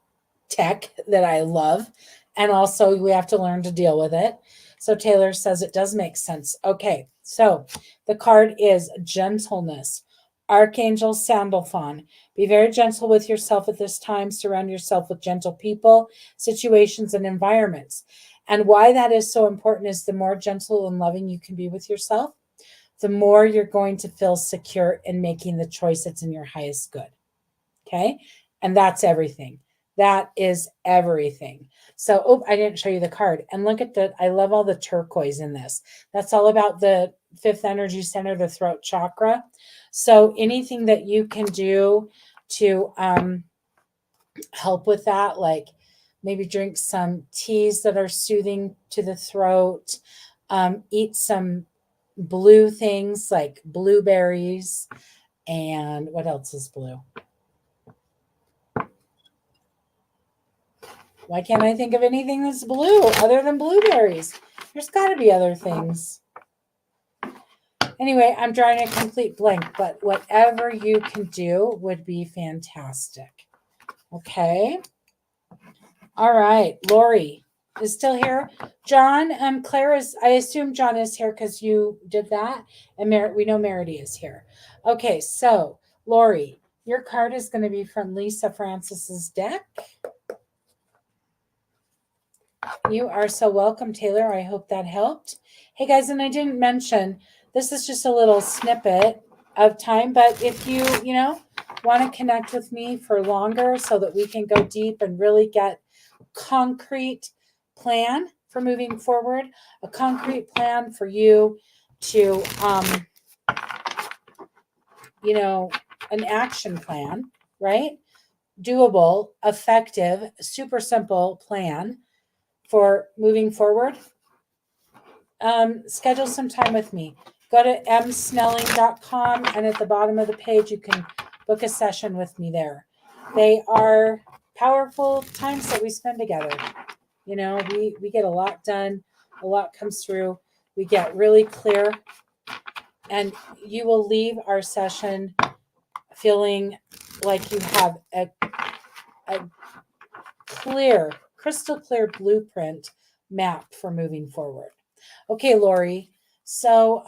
tech that I love. And also we have to learn to deal with it. So Taylor says it does make sense. Okay, so the card is gentleness. Archangel Sandalphon. Be very gentle with yourself at this time. Surround yourself with gentle people, situations, and environments. And why that is so important is the more gentle and loving you can be with yourself, the more you're going to feel secure in making the choice that's in your highest good. Okay. And that's everything. That is everything. So, oh, I didn't show you the card. And look at I love all the turquoise in this. That's all about the fifth energy center, the throat chakra. So, anything that you can do to help with that, like maybe drink some teas that are soothing to the throat, eat some blue things like blueberries, and what else is blue? Why can't I think of anything that's blue other than blueberries? There's got to be other things. Anyway, I'm drawing a complete blank, but whatever you can do would be fantastic. Okay. All right. Lori is still here. John, Claire is, I assume John is here because you did that. And we know Meredy is here. Okay. So, Lori, your card is going to be from Lisa Francis's deck. You are so welcome, Taylor. I hope that helped. Hey, guys, and I didn't mention, this is just a little snippet of time, but if you want to connect with me for longer so that we can go deep and really get concrete plan for moving forward, a concrete plan for you to, an action plan, right? Doable, effective, super simple plan for moving forward, schedule some time with me. Go to msnelling.com, and at the bottom of the page, you can book a session with me there. They are powerful times that we spend together. We get a lot done. A lot comes through. We get really clear, and you will leave our session feeling like you have a clear, crystal clear blueprint map for moving forward. Okay, Lori. So,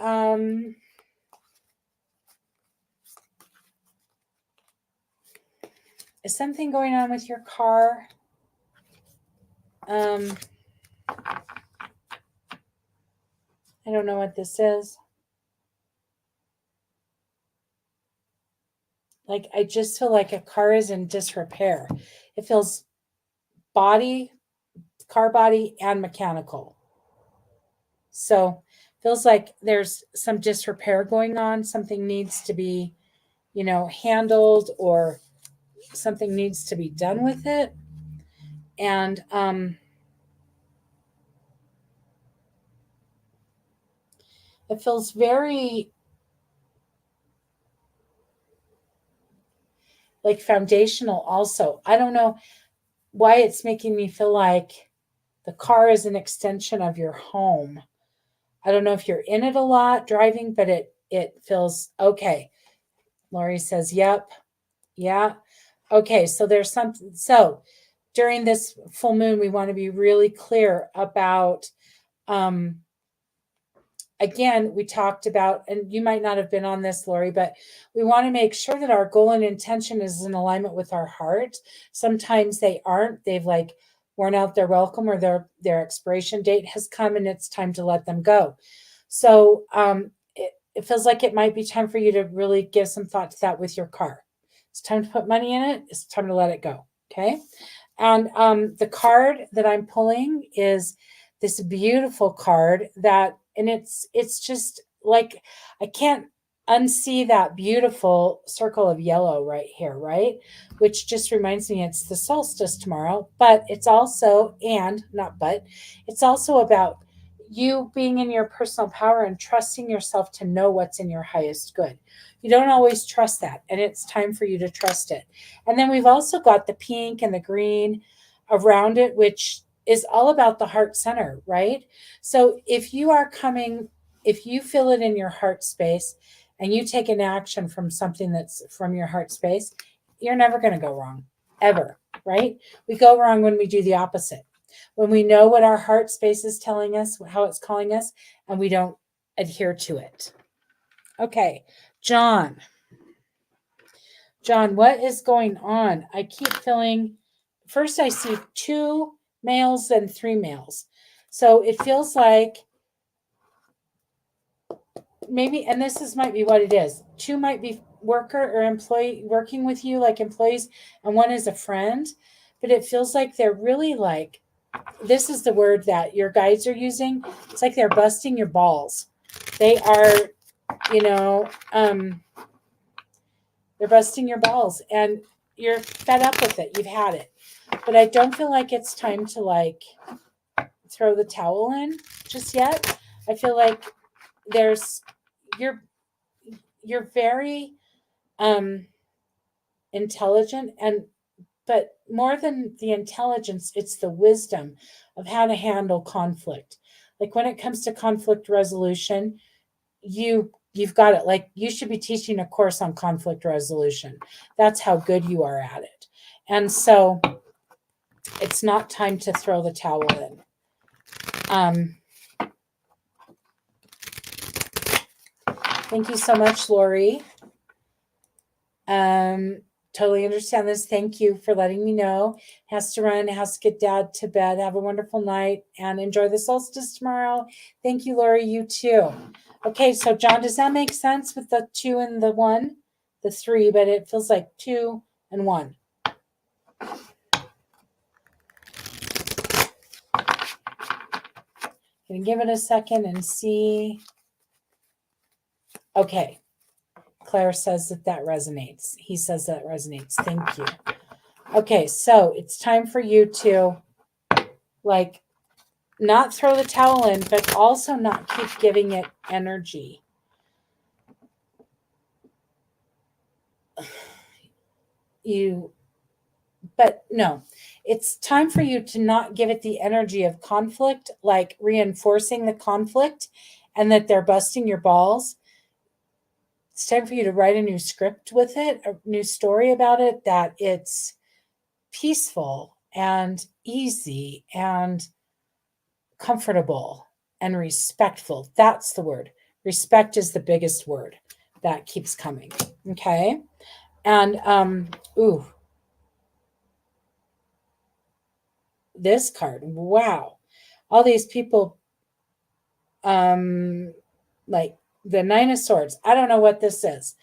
is something going on with your car? I don't know what this is. Like, I just feel like a car is in disrepair. It feels car body, and mechanical. So, feels like there's some disrepair going on. Something needs to be, handled, or something needs to be done with it. And it feels very like foundational also. I don't know why it's making me feel like the car is an extension of your home. I don't know if you're in it a lot driving, but it feels okay. Lori says, yep. Yeah. Okay. So there's something. So during this full moon, we want to be really clear about, again, we talked about, and you might not have been on this, Lori, but we want to make sure that our goal and intention is in alignment with our heart. Sometimes they aren't. They've worn out their welcome, or their expiration date has come, and it's time to let them go. So it feels like it might be time for you to really give some thought to that with your car. It's time to put money in it. It's time to let it go. Okay. And the card that I'm pulling is this beautiful card and it's just like, I can't unsee that beautiful circle of yellow right here, right? Which just reminds me it's the solstice tomorrow, but it's also, it's also about you being in your personal power and trusting yourself to know what's in your highest good. You don't always trust that, and it's time for you to trust it. And then we've also got the pink and the green around it, which is all about the heart center, right? So if you feel it in your heart space and you take an action from something that's from your heart space, you're never going to go wrong, ever, right? We go wrong when we do the opposite. When we know what our heart space is telling us, how it's calling us, and we don't adhere to it. Okay, John. John, what is going on? I keep feeling, first I see 2 males and 3 males. So it feels like maybe, and might be what it is. 2 might be worker or employee working with you, like employees, and 1 is a friend. But it feels like they're really like, this is the word that your guides are using. It's like they're busting your balls. They are, they're busting your balls, and you're fed up with it. You've had it. But I don't feel like it's time to like throw the towel in just yet. I feel like you're very intelligent, but more than the intelligence, it's the wisdom of how to handle conflict. Like when it comes to conflict resolution, you've got it. Like you should be teaching a course on conflict resolution. That's how good you are at it. And so it's not time to throw the towel in. Thank you so much, Lori. Totally understand this. Thank you for letting me know. Has to run, has to get dad to bed. Have a wonderful night and enjoy the solstice tomorrow. Thank you, Lori. You too. Okay, so John, does that make sense with the 2 and the 1? The 3, but it feels like 2 and 1. Gonna give it a second and see. Okay. Claire says that resonates. He says that resonates. Thank you. Okay, so it's time for you to like not throw the towel in, but also not keep giving it energy. But no, it's time for you to not give it the energy of conflict, like reinforcing the conflict and that they're busting your balls. It's time for you to write a new script with it, a new story about it, that it's peaceful and easy and comfortable and respectful. That's the word. Respect is the biggest word that keeps coming. Okay. And, this card. Wow. All these people, like the 9 of Swords. I don't know what this is,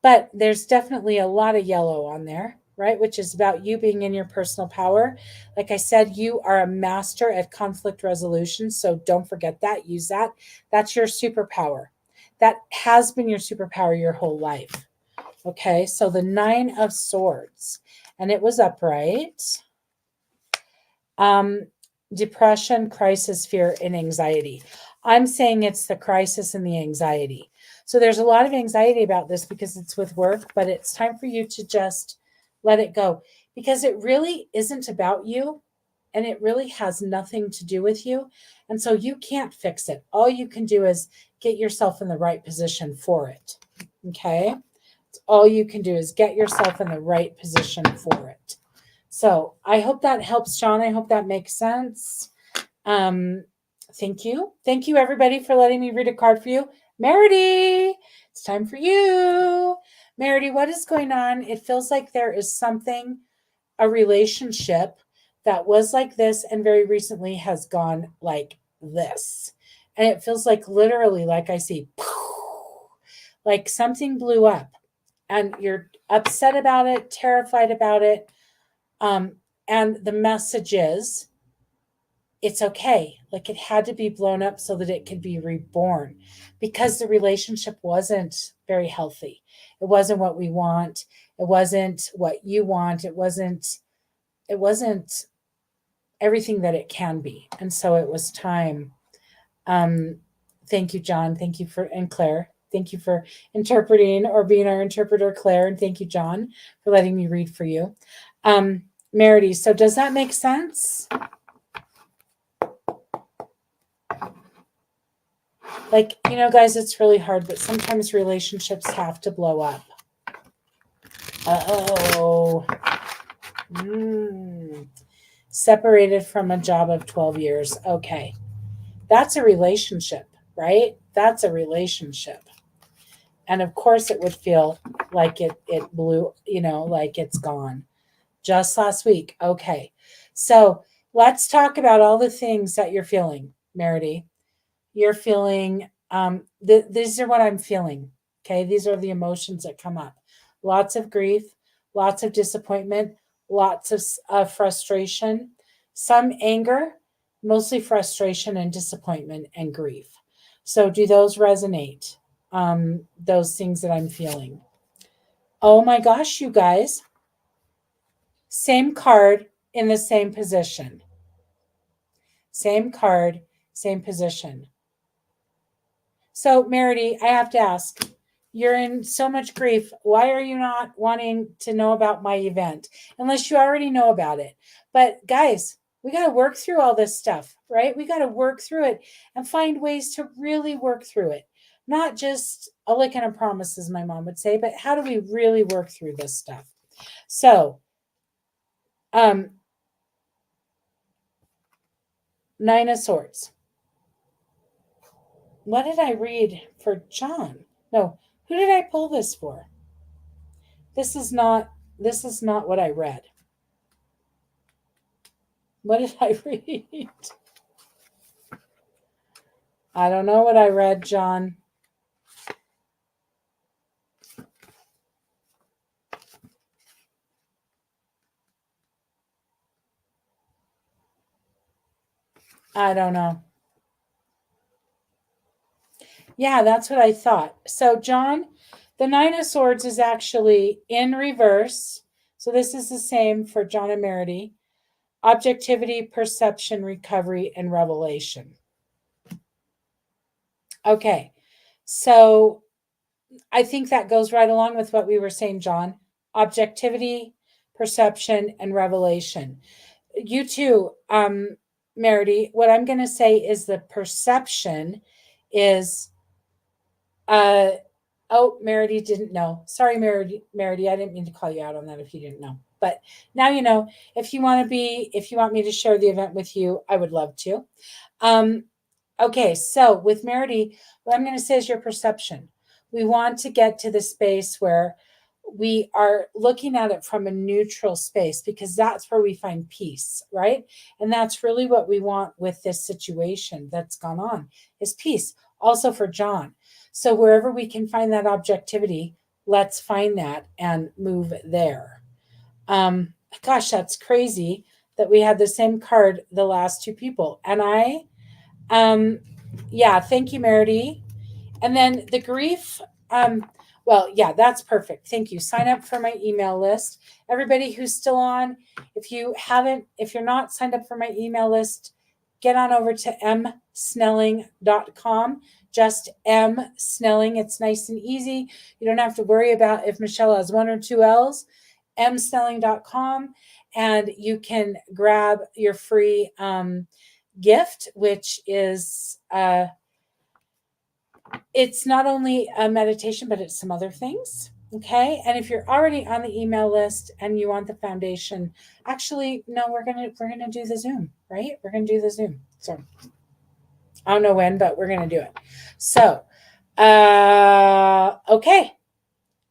but there's definitely a lot of yellow on there, right? Which is about you being in your personal power. Like I said, you are a master at conflict resolution. So don't forget that. Use that. That's your superpower. That has been your superpower your whole life. Okay. So the 9 of Swords, and it was upright. Depression, crisis, fear, and anxiety. I'm saying it's the crisis and the anxiety. So there's a lot of anxiety about this because it's with work, but it's time for you to just let it go because it really isn't about you and it really has nothing to do with you. And so you can't fix it. All you can do is get yourself in the right position for it. Okay. All you can do is get yourself in the right position for it. So I hope that helps, John. I hope that makes sense. Thank you. Thank you, everybody, for letting me read a card for you. Meredy, it's time for you. Meredy, what is going on? It feels like there is something, a relationship that was like this and very recently has gone like this. And it feels like literally, like I see, like something blew up and you're upset about it, terrified about it. And the message is, it's okay. Like it had to be blown up so that it could be reborn because the relationship wasn't very healthy. It wasn't what we want. It wasn't what you want. It wasn't everything that it can be. And so it was time. Thank you, John. Thank you and Claire. Thank you for interpreting or being our interpreter, Claire. And thank you, John, for letting me read for you. Meredy, so does that make sense? Like, guys, it's really hard, but sometimes relationships have to blow up. separated from a job of 12 years. Okay. That's a relationship, right? That's a relationship. And of course it would feel like it blew, like it's gone. Just last week. Okay. So let's talk about all the things that you're feeling, Merity. You're feeling, these are what I'm feeling. Okay. These are the emotions that come up. Lots of grief, lots of disappointment, lots of frustration, some anger, mostly frustration and disappointment and grief. So do those resonate? Those things that I'm feeling. Oh my gosh, you guys. Same card in the same position. Same card, same position. So, Merity, I have to ask, you're in so much grief. Why are you not wanting to know about my event? Unless you already know about it. But guys, we got to work through all this stuff, right? We got to work through it and find ways to really work through it. Not just a lick and a promise, as my mom would say, but how do we really work through this stuff? So, Nine of Swords. What did I read for John? No, who did I pull this for? This is not what I read. What did I read? I don't know what I read, John. I don't know. Yeah, that's what I thought. So, John, the Nine of Swords is actually in reverse. So, this is the same for John and Merity. Objectivity, perception, recovery, and revelation. Okay. So, I think that goes right along with what we were saying, John. Objectivity, perception, and revelation. You too, Merity. What I'm going to say is the perception is, oh, Merity didn't know. Sorry, Merity, I didn't mean to call you out on that if you didn't know. But now you know. If you want me to share the event with you, I would love to. Okay, so with Merity, what I'm going to say is your perception. We want to get to the space where we are looking at it from a neutral space, because that's where we find peace, right? And that's really what we want with this situation that's gone on, is peace. Also for John. So wherever we can find that objectivity, let's find that and move there. Gosh, that's crazy that we had the same card the last two people. And yeah, thank you, Merity. And then the grief, well, yeah, that's perfect. Thank you. Sign up for my email list. Everybody who's still on, if you're not signed up for my email list, get on over to msnelling.com. Just M Snelling. It's nice and easy. You don't have to worry about if Michelle has one or two L's. msnelling.com, and you can grab your free gift, which is it's not only a meditation, but it's some other things. Okay. And if you're already on the email list and you want the foundation, actually, no, we're gonna do the Zoom, right? We're gonna do the Zoom. So I don't know when, but we're gonna do it. So okay.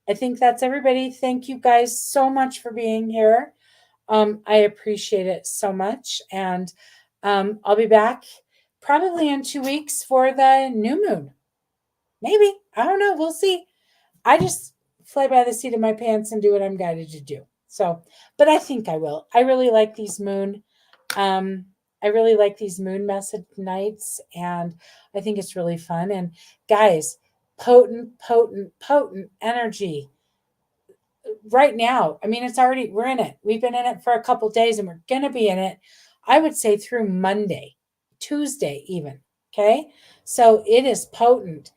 I think that's everybody. Thank you guys so much for being here. I appreciate it so much. And I'll be back probably in 2 weeks for the new moon. Maybe. I don't know. We'll see. I just fly by the seat of my pants and do what I'm guided to do. So, but I think I will. I really like these moon message nights, and I think it's really fun. And guys, potent energy right now. I mean, we're in it. We've been in it for a couple days, and we're going to be in it, I would say, through Monday, Tuesday even. Okay. So it is potent.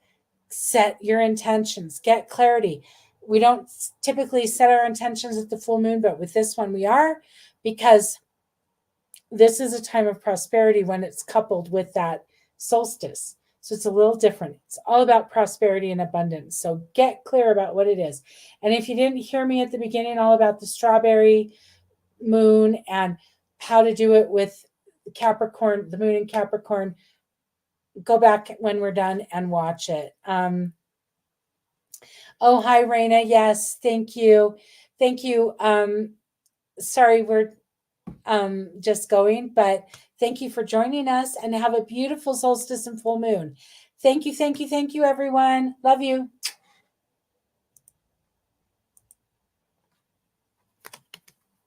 Set your intentions, get clarity. We don't typically set our intentions at the full moon, but with this one we are, because this is a time of prosperity when it's coupled with that solstice. So it's a little different. It's all about prosperity and abundance. So get clear about what it is. And if you didn't hear me at the beginning, all about the strawberry moon and how to do it with Capricorn, the moon in Capricorn, go back when we're done and watch it. Oh, hi, Raina. Yes, thank you. Thank you. Sorry, we're just going, but thank you for joining us and have a beautiful solstice and full moon. Thank you, thank you, thank you, everyone. Love you.